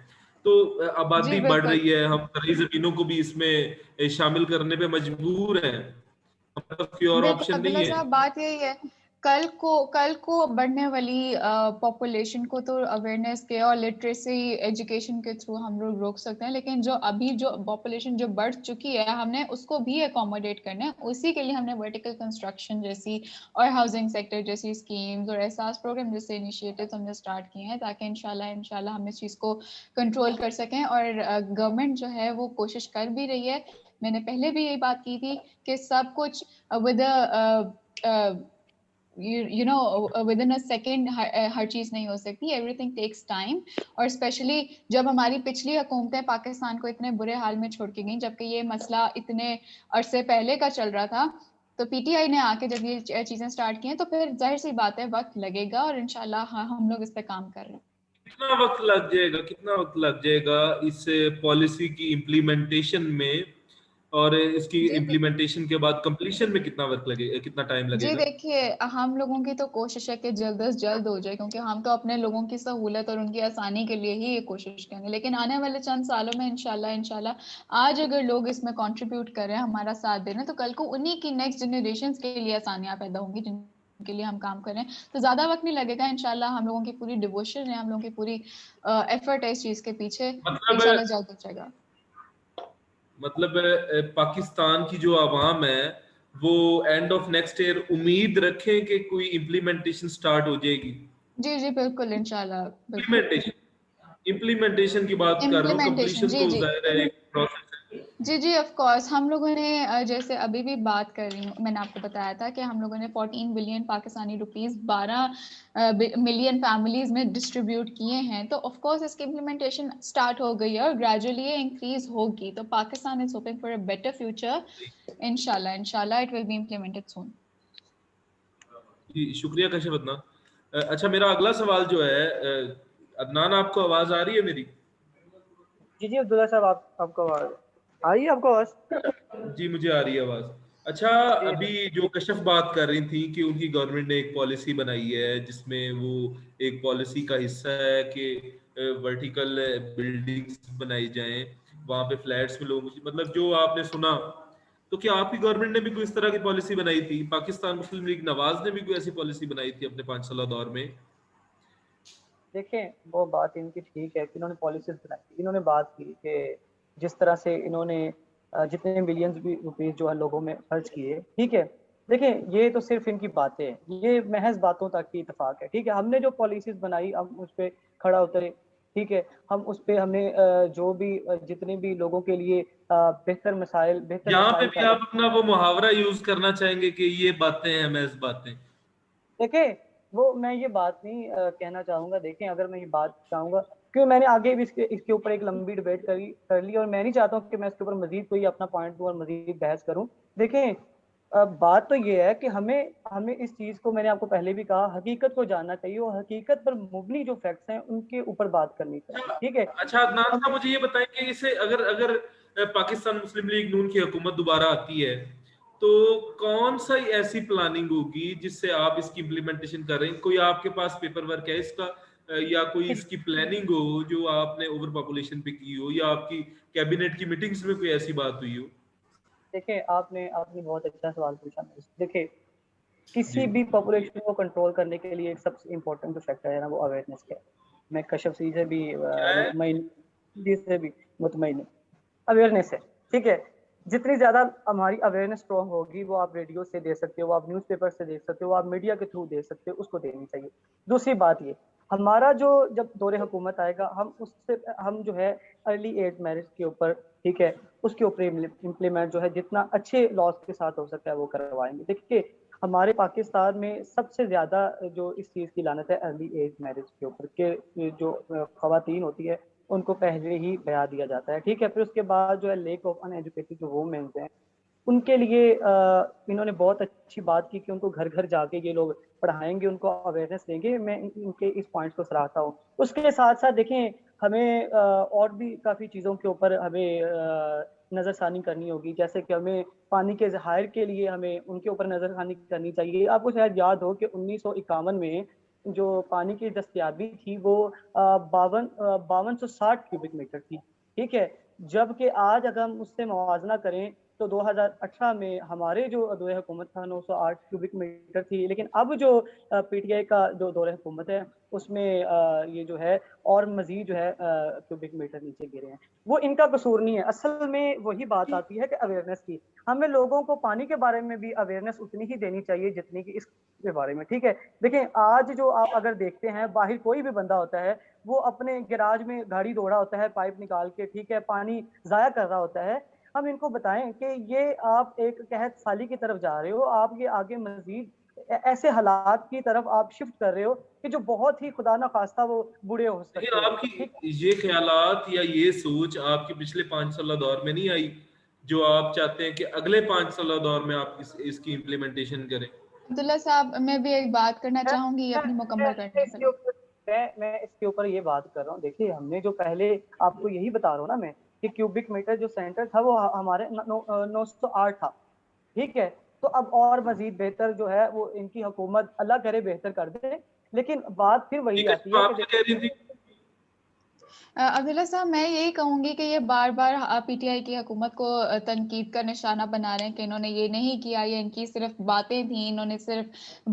तो जी आबादी बढ़ बिल्कुल। रही है, हम ज़रूरी जमीनों को भी इसमें शामिल करने पे मजबूर हैं, हमारे पास कोई और बिल्कुल ऑप्शन नहीं अब्दुल्ला है। साहब, बात यही है। कल को बढ़ने वाली पॉपुलेशन को तो अवेयरनेस के और लिटरेसी एजुकेशन के थ्रू हम लोग रोक सकते हैं, लेकिन जो अभी जो पॉपुलेशन जो बढ़ चुकी है, हमने उसको भी अकोमोडेट करना है। उसी के लिए हमने वर्टिकल कंस्ट्रक्शन जैसी और हाउसिंग सेक्टर जैसी स्कीम्स और एहसास प्रोग्राम जैसे इनिशिएटिव्स हमने स्टार्ट किए हैं, ताकि इंशाल्लाह हम इस चीज़ को कंट्रोल कर सकें। और गवर्नमेंट जो है वो कोशिश कर भी रही है। मैंने पहले भी यही बात की थी कि सब कुछ with you know within a second हर चीज नहीं हो सकती, एवरीथिंग टेक्स टाइम। और स्पेशली जब हमारी पिछली हुकूमतें पाकिस्तान को इतने बुरे हाल में छोड़ के गई, जबकि ये मसला इतने अरसे पहले का चल रहा था, तो पीटीआई ने आके जब ये चीजें स्टार्ट की हैं, तो फिर जाहिर सी बात है वक्त लगेगा, और इंशाल्लाह हाँ, हम लोग इस पे काम कर रहे हैं। कितना वक्त लग जाएगा, कितना वक्त लग जाएगा इस पॉलिसी की इम्प्लीमेंटेशन में, और इसकी जी इम्प्लीमेंटेशन के बाद कंप्लीशन में कितना वक्त लगेगा, कितना टाइम जी लगेगा? देखिए, हम लोगों की तो कोशिश है कि जल्द से जल्द हो जाए, क्योंकि हम तो अपने लोगों की सहूलत और उनकी आसानी के लिए ही ये कोशिश करेंगे। लेकिन आने वाले चंद सालों में इंशाल्लाह आज अगर लोग इसमें कंट्रीब्यूट करें, हमारा साथ दे रहे हैं, तो कल को उन्हीं की नेक्स्ट जनरेशन के लिए आसानियां पैदा होंगी जिनके लिए हम काम करें। तो ज्यादा वक्त नहीं लगेगा इंशाल्लाह। हम लोगों की पूरी डिवोशन है, हम लोगों की पूरी एफर्ट है इस चीज के पीछे। मतलब इंशाल्लाह जल्द हो जाएगा। पाकिस्तान की जो आवाम है वो एंड ऑफ नेक्स्ट ईयर उम्मीद रखें कि कोई इम्प्लीमेंटेशन स्टार्ट हो जाएगी? जी जी बिल्कुल, इंशाल्लाह बिल्कुल। इम्प्लीमेंटेशन इम्प्लीमेंटेशन की बात कर रहा हूँ, इम्प्लीमेंटेशन, कंप्लीशन जी तो जी जाहिर है एक प्रोसेस है। जी जी ऑफ कोर्स। हम लोगों ने जैसे अभी भी बात कर रही हूँ, मैंने आपको बताया था कि हम लोगों ने 14 billion Pakistani rupees 12 million families में डिस्ट्रीब्यूट किए हैं। तो ऑफ कोर्स इसकी इम्प्लीमेंटेशन स्टार्ट हो गई है और ग्रेजुअली ये इंक्रीज होगी। तो Pakistan is hoping for a better future. इंशाल्लाह इट विल बी इम्प्लीमेंटेड सून। जी शुक्रिया कशिफ अदनान। अच्छा, मेरा अगला सवाल जो है, अदनान आपको आवाज आ रही है मेरी? जी जी अब्दुल्ला साहब, आपको आवाज आ रही है? आपको आवाज? जी मुझे आ रही है आवाज। अच्छा, जी अभी जो कशिफ बात कर रही थी कि उनकी गवर्नमेंट ने एक पॉलिसी बनाई है जिसमें वो एक पॉलिसी का हिस्सा है कि वर्टिकल बिल्डिंग्स बनाई जाएं, वहां पे फ्लैट्स में लोग, मतलब जो आपने सुना, तो क्या आपकी गवर्नमेंट ने भी कोई इस तरह की पॉलिसी बनाई थी? पाकिस्तान मुस्लिम लीग नवाज ने भी कोई ऐसी पॉलिसी बनाई थी अपने 5 साल दौर में? देखें, वो बात इनकी ठीक है कि इन्होंने पॉलिसीज बनाई, इन्होंने बात की कि जिस तरह से इन्होंने जितने मिलियंस भी रुपीस जो है लोगों में खर्च किए, ठीक है। देखें, ये तो सिर्फ इनकी बातें हैं, ये महज बातों तक की इतफाक है, ठीक है। हमने जो पॉलिसीज बनाई हम उस पर खड़ा उतरे, ठीक है। हम उस पर हमने जो भी जितने भी लोगों के लिए बेहतर यहाँ पे मसाइल भी पैदा। आप अपना वो मुहावरा यूज करना चाहेंगे कि ये बातें हैं महज बातें? देखें, वो मैं ये बात नहीं कहना चाहूंगा। देखें, अगर मैं ये बात चाहूंगा, क्योंकि मैंने आगे भी इसके ऊपर एक लंबी डिबेट कर ली, और मैं नहीं चाहता हूँ कि मैं इसके ऊपर मजीद कोई अपना पॉइंट दूं और मजीद बहस करूं। देखें, बात तो ये है कि हमें हमें इस चीज को, मैंने आपको पहले भी कहा, हकीकत को जानना चाहिए और हकीकत पर मुबनी जो फैक्ट्स हैं उनके ऊपर बात करनी चाहिए, ठीक है। अच्छा अदनान हम साहब, मुझे ये बताएं कि इसे अगर अगर पाकिस्तान मुस्लिम लीग नून की हुकूमत दोबारा आती है तो कौन सा ऐसी प्लानिंग होगी जिससे आप इसकी इम्प्लीमेंटेशन कर रहे हैं? कोई आपके पास पेपर वर्क है इसका, या कोई इसकी प्लानिंग हो जो आपने ओवर पॉपुलेशन पे की हो, या आपकी कैबिनेट की मीटिंग्स में कोई ऐसी बात हुई हो? देखिए, आपने आपने बहुत अच्छा सवाल पूछा मेरे से। देखिए, जी किसी भी पॉपुलेशन को कंट्रोल करने के लिए एक सबसे इम्पोर्टेंट जो फैक्टर है ना, वो अवेयरनेस है। मैं कश्यप जी से भी क्या है? मुतमईन अवेयरनेस है, ठीक है। जितनी ज्यादा हमारी अवेयरनेस स्ट्रॉन्ग होगी, वो आप रेडियो से दे सकते हो, आप न्यूज़पेपर से दे सकते हो, आप मीडिया के थ्रू दे सकते हो, उसको देनी चाहिए। दूसरी बात ये, हमारा जो जब दौरे हुकूमत आएगा, हम जो है अर्ली एज मैरिज के ऊपर, ठीक है, उसके ऊपर इम्प्लीमेंट जो है जितना अच्छे लॉज के साथ हो सकता है वो करवाएंगे। देखिए, हमारे पाकिस्तान में सबसे ज्यादा जो इस चीज की लानत है अर्ली एज मैरिज के ऊपर, के जो खवातीन होती है उनको पहले ही ब्याह दिया जाता है, ठीक है। फिर उसके बाद जो है लेक ऑफ अनएजुकेटेड जो वुमेन्स हैं, उनके लिए इन्होंने बहुत अच्छी बात की कि उनको घर घर जाके ये लोग पढ़ाएंगे, उनको अवेयरनेस देंगे। मैं इनके इस पॉइंट को सराहता हूँ। उसके साथ साथ देखें, हमें और भी काफ़ी चीज़ों के ऊपर हमें नज़रसानी करनी होगी। जैसे कि हमें पानी के ज़खायर के लिए हमें उनके ऊपर नज़रसानी करनी चाहिए। आपको शायद याद हो कि 1951 में जो पानी की दस्तयाबी थी वो 5260 क्यूबिक मीटर थी, ठीक है। जबकि आज अगर हम उससे मुवाजना करें तो 2018 में हमारे जो दौरे हुकूमत था 908 क्यूबिक मीटर थी। लेकिन अब जो पीटीआई का जो दौरे हुकूमत है उसमें ये जो है और मजीद जो है क्यूबिक मीटर नीचे गिरे हैं। वो इनका कसूर नहीं है। असल में वही बात आती है कि अवेयरनेस की, हमें लोगों को पानी के बारे में भी अवेयरनेस उतनी ही देनी चाहिए जितनी कि इसके बारे में, ठीक है। देखिए, आज जो आप अगर देखते हैं, बाहर कोई भी बंदा होता है, वो अपने गैराज में गाड़ी दौड़ा होता है पाइप निकाल के, ठीक है, पानी जाया कर रहा होता है। हम इनको बताएं कि ये आप एक कहत साली की तरफ जा रहे हो, आप ये आगे मजीद ऐसे हालात की तरफ आप शिफ्ट कर रहे हो कि जो बहुत ही खुदा ना खास्ता वो बुरे हो सकते लेकिन हैं, आपकी ठीक है। ये ख्यालात या ये सोच आपके पिछले 5 साल दौर में नहीं आई, जो आप चाहते हैं कि अगले 5 साल दौर में आप इसकी इम्प्लीमेंटेशन करें? अब्दुल्ला साहब, मैं भी एक बात करना मैं चाहूंगी मैं अपनी मुकम्मल मैं करने से इसके ऊपर मैं इसके ऊपर ये बात कर रहा हूँ। देखिए, हमने जो पहले, आपको यही बता रहा हूँ ना मैं, कि क्यूबिक मीटर जो सेंटर था वो हमारे 908 था, ठीक है। तो अब और मजीद बेहतर जो है वो इनकी हुकूमत अल्लाह करे बेहतर कर दे। लेकिन बात फिर वही ठीक है, आती तो है कि आप क्या कह रही थी? अब्दुल्ला साहब, मैं यही कहूंगी कि ये बार बार पीटीआई की हुकूमत को तनकीद का निशाना बना रहे हैं कि इन्होंने ये नहीं किया, ये इनकी सिर्फ बातें थी, इन्होंने सिर्फ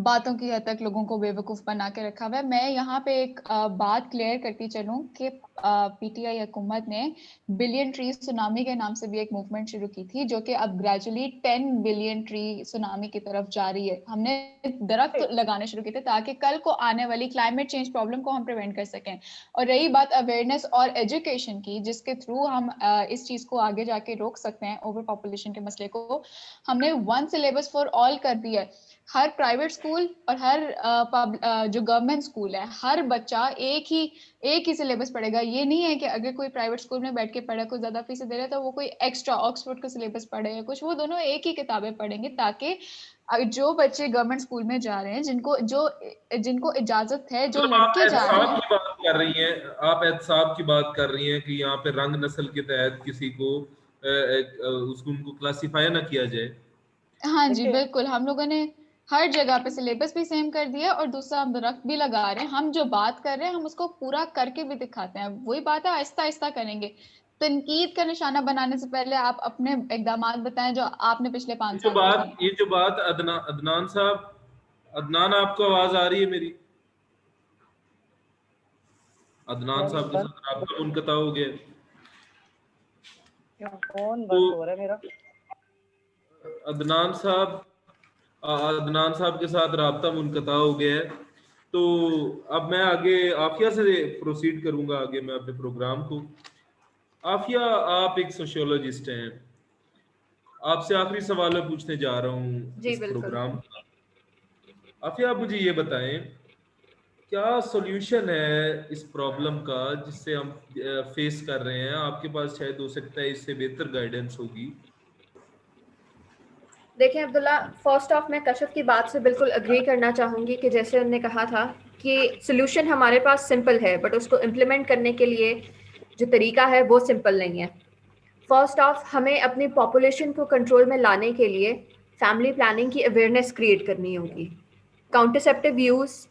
बातों की हद तक लोगों को बेवकूफ बना के रखा हुआ है। मैं यहाँ पे एक बात क्लियर करती चलूं कि पीटीआई हुकूमत ने बिलियन ट्री सुनामी के नाम से भी एक मूवमेंट शुरू की थी, जो कि अब ग्रेजुअली 10 बिलियन ट्री सुनामी की तरफ जा रही है। हमने दरख्त लगाने शुरू किए थे ताकि कल को आने वाली क्लाइमेट चेंज प्रॉब्लम को हम प्रिवेंट कर सकें। और रही बात अवेयरनेस और एजुकेशन की, जिसके थ्रू हम इस चीज को आगे जाके रोक सकते हैं, ओवर पॉपुलेशन के मसले को, हमने वन सिलेबस फॉर ऑल कर दिया है। हर प्राइवेट स्कूल और हर जो गवर्नमेंट स्कूल है, हर बच्चा एक ही सिलेबस पढ़ेगा। ये नहीं है कि अगर कोई प्राइवेट स्कूल में बैठ के पढ़ा, कोई ज्यादा फीस दे रहा है तो वो कोई एक्स्ट्रा ऑक्सफोर्ड का सिलेबस पढ़े या कुछ, वो दोनों एक ही किताबें पढ़ेंगे, ताकि जो बच्चे गवर्नमेंट स्कूल में जा रहे हैं, जिनको इजाजत है, जो मतलब आप लड़के जा रहे एहतसाब हैं। की बात कर रही हैं, आप एहतसाब की बात कर रही हैं कि यहाँ पे रंग नस्ल के तहत किसी को उसको उनको क्लासिफाई ना किया जाए। हाँ जी, देखिए, बिल्कुल। हम लोगों ने हर जगह पे सिलेबस भी सेम कर दिया और दूसरा हम दरख्त भी लगा रहे हैं। हम जो बात कर रहे हैं हम उसको पूरा करके भी दिखाते हैं। वही बात है, आहिस्ता आहिस्ता करेंगे। तनकीद का निशाना बनाने से पहले आप अपने इकदामात बताएं जो आपने पिछले 5 साल में किए। ये जो बात अदनान साहब, अदनान, आपको आवाज आ रही है मेरी? अदनान साहब के साथ राब्ता मुनक़ता हो गया। कौन तो बंद हो रहा है मेरा? अदनान साहब के साथ राब्ता मुनक़ता हो गया है। तो अब मैं आगे आफिया से प्रोसीड करूंगा आगे मैं अपने प्रोग्राम को। आफिया, आप एक सोशियोलॉजिस्ट हैं, आपसे आखिरी सवाल पूछने जा रहा हूँ जी इस बिल्कुल। प्रोग्राम का। आफिया, आप मुझे ये बताएं, क्या सॉल्यूशन है इस प्रॉब्लम का जिससे हम फेस कर रहे हैं? आपके पास शायद हो सकता है इससे बेहतर गाइडेंस होगी। देखिए अब्दुल्ला, फर्स्ट ऑफ मैं कश्यप की बात से बिल्कुल अग्री करना चाहूँगी कि जैसे उन्होंने कहा था कि सोल्यूशन हमारे पास सिंपल है, बट उसको इम्प्लीमेंट करने के लिए जो तरीका है वो सिंपल नहीं है। फर्स्ट ऑफ हमें अपनी पॉपुलेशन को कंट्रोल में लाने के लिए फैमिली प्लानिंग की अवेयरनेस क्रिएट करनी होगी। काउंटरसेप्टिव यूज़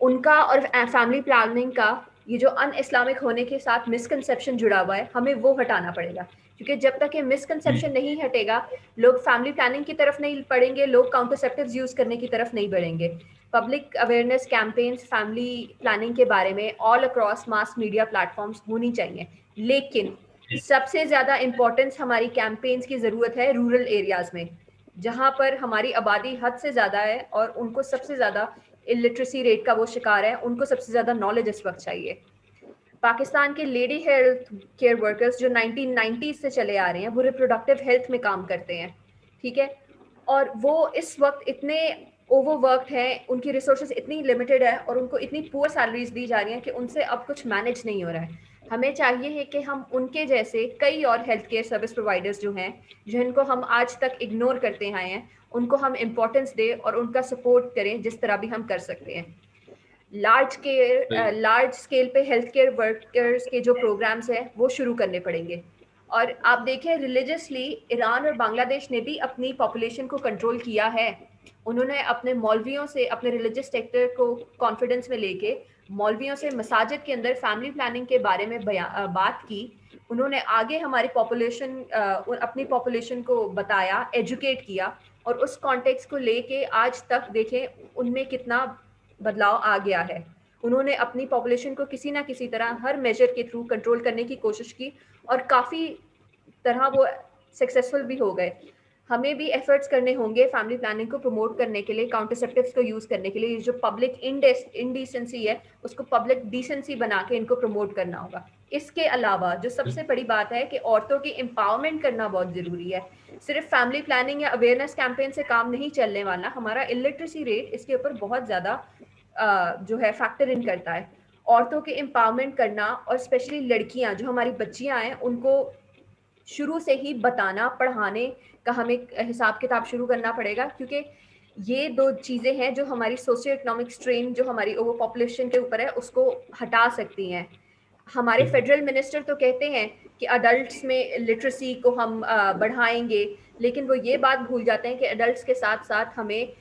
उनका और फैमिली प्लानिंग का ये जो अन इस्लामिक होने के साथ मिसकंसेप्शन जुड़ा हुआ है, हमें वो हटाना पड़ेगा, क्योंकि जब तक ये मिसकंसेप्शन नहीं हटेगा, लोग फैमिली प्लानिंग की तरफ नहीं बढ़ेंगे, लोग काउंटरसेप्टिव्स यूज़ करने की तरफ नहीं बढ़ेंगे। Public awareness campaigns family planning के बारे में all across mass media platforms होनी चाहिए, लेकिन सबसे ज़्यादा इम्पोर्टेंस हमारी कैंपेन्स की ज़रूरत है रूरल एरियाज़ में, जहाँ पर हमारी आबादी हद से ज़्यादा है और उनको सबसे ज़्यादा इलिटरेसी रेट का वो शिकार है, उनको सबसे ज़्यादा नॉलेज इस वक्त चाहिए। पाकिस्तान के लेडी हेल्थ केयर वर्कर्स जो 1990 से चले आ रहे हैं, वो रिप्रोडक्टिव हेल्थ में काम करते हैं, ठीक है, और वो इस वक्त इतने ओवरवर्कड हैं, उनकी रिसोर्सेज इतनी लिमिटेड है और उनको इतनी पुअर सैलरीज दी जा रही हैं कि उनसे अब कुछ मैनेज नहीं हो रहा है। हमें चाहिए है कि हम उनके जैसे कई और हेल्थ केयर सर्विस प्रोवाइडर्स जो हैं, जिनको हम आज तक इग्नोर करते आए हैं, उनको हम इम्पोर्टेंस दें और उनका सपोर्ट करें जिस तरह भी हम कर सकते हैं। लार्ज स्केल पे हेल्थ केयर वर्कर्स के जो प्रोग्राम्स हैं वो शुरू करने पड़ेंगे। और आप देखें, रिलीजियसली ईरान और बांग्लादेश ने भी अपनी पॉपुलेशन को कंट्रोल किया है। उन्होंने अपने मौलवियों से, अपने रिलीजियस सेक्टर को कॉन्फिडेंस में लेके मौलवियों से मसाजिद के अंदर फैमिली प्लानिंग के बारे में बात की। उन्होंने आगे हमारी पॉपुलेशन, अपनी पॉपुलेशन को बताया, एजुकेट किया, और उस कॉन्टेक्स्ट को लेके आज तक देखें उनमें कितना बदलाव आ गया है। उन्होंने अपनी पॉपुलेशन को किसी ना किसी तरह हर मेजर के थ्रू कंट्रोल करने की कोशिश की और काफ़ी तरह वो सक्सेसफुल भी हो गए। हमें भी एफर्ट्स करने होंगे फैमिली प्लानिंग को प्रमोट करने के लिए, काउंटरसेप्टिव्स को यूज़ करने के लिए। जो पब्लिक इंडिसेंसी है उसको पब्लिक डिसेंसी बना के इनको प्रमोट करना होगा। इसके अलावा जो सबसे बड़ी बात है कि औरतों की एम्पावरमेंट करना बहुत ज़रूरी है। सिर्फ फैमिली प्लानिंग या अवेयरनेस कैंपेन से काम नहीं चलने वाला। हमारा इलिटरेसी रेट इसके ऊपर बहुत ज़्यादा जो है फैक्टर इन करता है। औरतों के एम्पावरमेंट करना और स्पेशली लड़कियां जो हमारी बच्चियां हैं, उनको शुरू से ही बताना, पढ़ाने का हमें हिसाब किताब शुरू करना पड़ेगा, क्योंकि ये दो चीज़ें हैं जो हमारी सोशियो इकोनॉमिक स्ट्रेन जो हमारी ओवर पॉपुलेशन के ऊपर है उसको हटा सकती हैं। हमारे फेडरल मिनिस्टर तो कहते हैं कि अडल्ट्स में लिटरेसी को हम बढ़ाएंगे, लेकिन वो ये बात भूल जाते हैं कि अडल्ट्स के साथ साथ हमें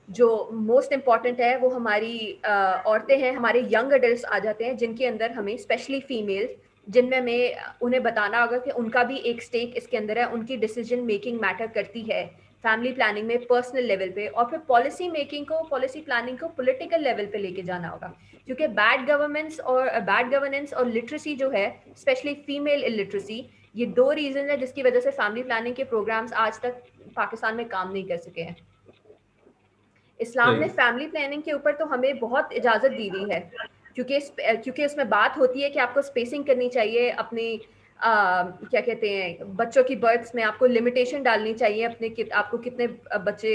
जो मोस्ट इम्पॉर्टेंट है वो हमारी औरतें हैं, हमारे यंग अडल्ट्स आ जाते हैं, जिनके अंदर हमें स्पेशली फीमेल, जिनमें हमें उन्हें बताना होगा कि उनका भी एक स्टेक इसके अंदर है, उनकी डिसीजन मेकिंग मैटर करती है फैमिली प्लानिंग में पर्सनल लेवल पे। और फिर पॉलिसी मेकिंग को, पॉलिसी प्लानिंग को पॉलिटिकल लेवल पे लेके जाना होगा, क्योंकि बैड गवर्नेंस और लिटरेसी जो है, स्पेशली फीमेल इलिटरेसी, ये दो रीजन है जिसकी वजह से फैमिली प्लानिंग के प्रोग्राम्स आज तक पाकिस्तान में काम नहीं कर सके हैं। इस्लाम ने फैमिली प्लानिंग के ऊपर तो हमें बहुत इजाज़त दी हुई है, क्योंकि उसमें बात होती है कि आपको स्पेसिंग करनी चाहिए अपनी, क्या कहते हैं, बच्चों की बर्थ्स में आपको लिमिटेशन डालनी चाहिए अपने आपको कितने बच्चे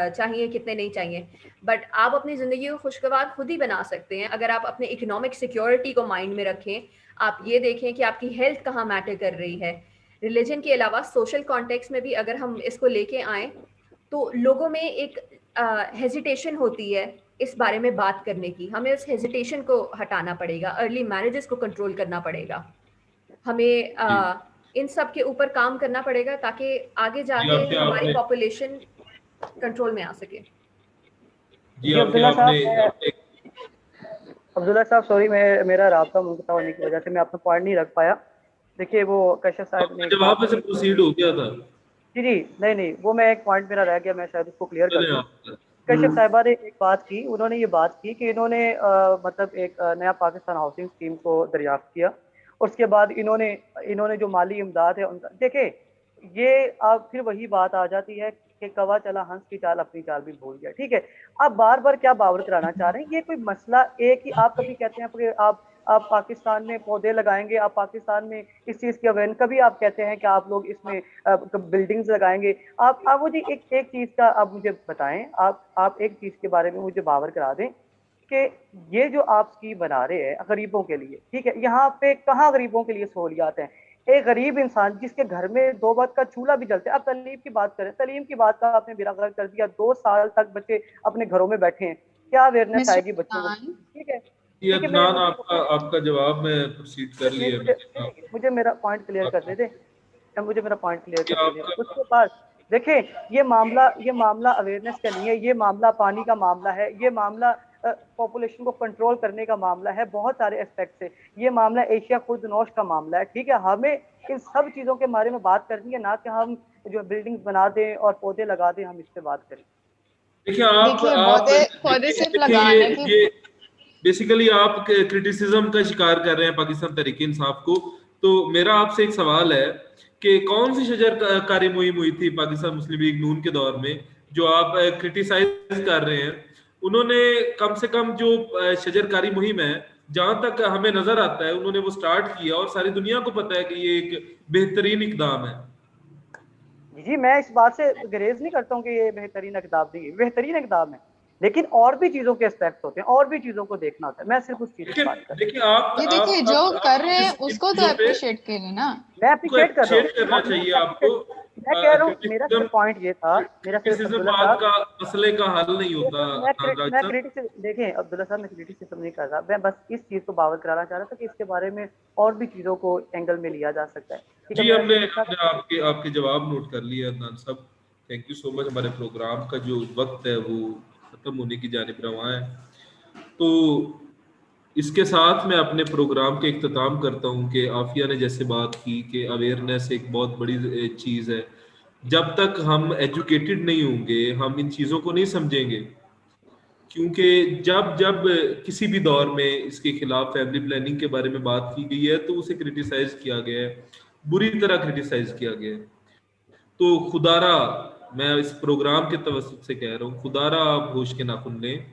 चाहिए, कितने नहीं चाहिए। बट आप अपनी ज़िंदगी को खुशगवार खुद ही बना सकते हैं अगर आप अपने इकोनॉमिक सिक्योरिटी को माइंड में रखें। आप ये देखें कि आपकी हेल्थ कहाँ मैटर कर रही है। रिलीजन के अलावा सोशल कॉन्टेक्स्ट में भी अगर हम इसको लेके आएँ तो लोगों में एक हेजिटेशन होती है इस बारे में बात करने की। हमें उस हेजिटेशन को हटाना पड़ेगा, अर्ली मैरिजेस को कंट्रोल करना पड़ेगा, हमें इन सब के ऊपर काम करना पड़ेगा ताकि आगे जाके हमारी पॉपुलेशन कंट्रोल में आ सके। जी अब्दुल्ला साहब सॉरी, मेरा रास्ता मुंक़ता होने की वजह से मैं अपना पॉइंट नहीं रख पाया। देखिए वो कश्यप साहब ने जवाब से प्रोसीड हो गया था। जी नहीं, वो मैं एक पॉइंट मेरा रह गया, मैं शायद उसको क्लियर कर दूं। कश्यप साहिबा ने एक बात की, उन्होंने ये बात की कि इन्होंने मतलब एक नया पाकिस्तान हाउसिंग स्कीम को दरियाफ्त किया, और उसके बाद इन्होंने जो माली इमदाद है उनका, देखे ये अब फिर वही बात आ जाती है कि कवा चला हंस की चाल अपनी चाल भी भूल गया। ठीक है, आप बार बार क्या बावर कराना चाह रहे हैं? ये कोई मसला एक ही, आप कभी कहते हैं कि आप पाकिस्तान में पौधे लगाएंगे, आप पाकिस्तान में इस चीज़ की अवेयर, कभी आप कहते हैं कि आप लोग इसमें बिल्डिंग्स लगाएंगे। आप मुझे एक चीज़ का आप मुझे बताएं, आप एक चीज़ के बारे में मुझे बावर करा दें कि ये जो आप स्कीम बना रहे हैं गरीबों के लिए, ठीक है, यहाँ पे कहाँ गरीबों के लिए सहूलियात हैं? एक गरीब इंसान जिसके घर में 2 वक्त का चूल्हा भी जलता है। अब तलीम की बात करें, तलीम की बात का आपने बेरा गर्क कर दिया, 2 साल तक बच्चे अपने घरों में बैठे हैं, क्या अवेयरनेस आएगी बच्चों को? ठीक है, आपका जवाब मैं प्रोसीड कर लिया। मुझे मेरा पॉइंट क्लियर कर दे, मुझे मेरा पॉइंट क्लियर कर दे। उसके बाद देखिए ये मामला अवेयरनेस का नहीं है, ये मामला पानी का मामला है, ये मामला पॉपुलेशन को कंट्रोल करने का मामला है, बहुत सारे एस्पेक्ट से ये मामला एशिया खुर्दनोश का मामला है। ठीक है, हमें इन सब चीजों के बारे में बात करनी है, ना कि हम जो बिल्डिंग्स बना दें और पौधे लगा दें, हम इस पे बात करें। देखिए आप पौधे सिर्फ देखिए लगाने की ये बेसिकली आप क्रिटिसिज्म का शिकार कर रहे हैं पाकिस्तान तहरीक इंसाफ को। तो मेरा आपसे एक सवाल है कि कौन सी शजरकारी मुहिम हुई थी पाकिस्तान मुस्लिम लीग नून के दौर में जो आप क्रिटिसाइज कर रहे हैं? उन्होंने कम से कम जो शजरकारी मुहिम है, जहां तक हमें नजर आता है, उन्होंने वो स्टार्ट किया और सारी दुनिया को पता है कि ये एक बेहतरीन इकदाम है। जी मैं इस बात से गुरेज नहीं करता हूँ कि ये बेहतरीन इकदाम नहीं है, बेहतरीन इकदाम है, लेकिन और भी चीजों के एस्पेक्ट होते हैं, और भी चीजों को देखना होता है। मैं सिर्फ उस चीज की बात कर रहा हूँ। देखिए आप ये देखिए जो कर रहे हैं उसको तो चीजों पे अप्रिशिएट करें ना। मैं अप्रिशिएट कर रहा हूँ, करना चाहिए आपको। मैं कह रहा हूँ मेरा सिर्फ पॉइंट ये था, मेरा सिर्फ अब्दुल्ला साहब का मसले का हल नहीं होता। मैं क्रिटिसिज्म देखिए अब्दुल्ला साहब, मैं क्रिटिसिज्म नहीं कर रहा, मैं बस इस चीज को बावर कराना चाह रहा था कि इसके बारे में और भी चीजों को एंगल में लिया जा सकता है। जी हमने आपके जवाब नोट कर लिए अदनान साहब, थैंक यू सो मच। हमारे प्रोग्राम का जो वक्त है वो खत्म होने की जानिब रवां है, तो इसके साथ मैं अपने प्रोग्राम के इख्तिताम करता हूं कि आफिया ने जैसे बात की कि अवेयरनेस एक बहुत बड़ी चीज़ है। जब तक हम एजुकेटेड नहीं होंगे हम इन चीज़ों को नहीं समझेंगे, क्योंकि जब जब किसी भी दौर में इसके खिलाफ फैमिली प्लानिंग के बारे में बात की गई है तो उसे क्रिटिसाइज किया गया है, बुरी तरह क्रिटिसाइज किया गया है। तो खुदारा मैं इस प्रोग्राम के तवस्सुत से कह रहा हूँ, खुदारा आप होश के नाखुन लें।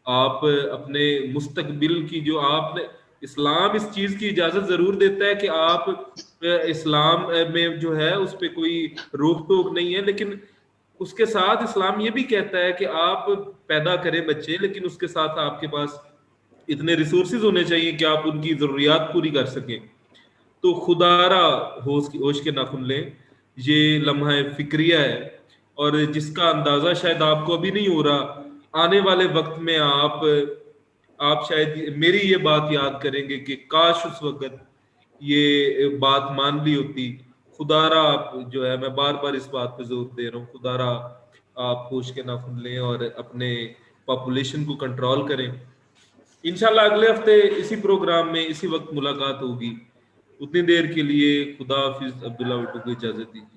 आप अपने मुस्तकबिल की जो आपने इस्लाम इस चीज की इजाजत जरूर देता है कि आप इस्लाम में जो है उस पर कोई रोक टोक नहीं है, लेकिन उसके साथ इस्लाम ये भी कहता है कि आप पैदा करें बच्चे, लेकिन उसके साथ आपके पास इतने रिसोर्सेज होने चाहिए कि आप उनकी जरूरियात पूरी कर सकें। तो खुदारा होश के नाखुन लें, ये लम्हा फिक्रिया है और जिसका अंदाजा शायद आपको अभी नहीं हो रहा। आने वाले वक्त में आप शायद मेरी ये बात याद करेंगे कि काश उस वक्त ये बात मान ली होती। खुदारा आप जो है, मैं बार बार इस बात पे जोर दे रहा हूँ, खुदारा आप होश के नाखुन लें और अपने पॉपुलेशन को कंट्रोल करें। इंशाल्लाह अगले हफ्ते इसी प्रोग्राम में इसी वक्त मुलाकात होगी। उतनी देर के लिए खुदा हाफिज, अब्दुल्ला भुट्टो को इजाजत दीजिए।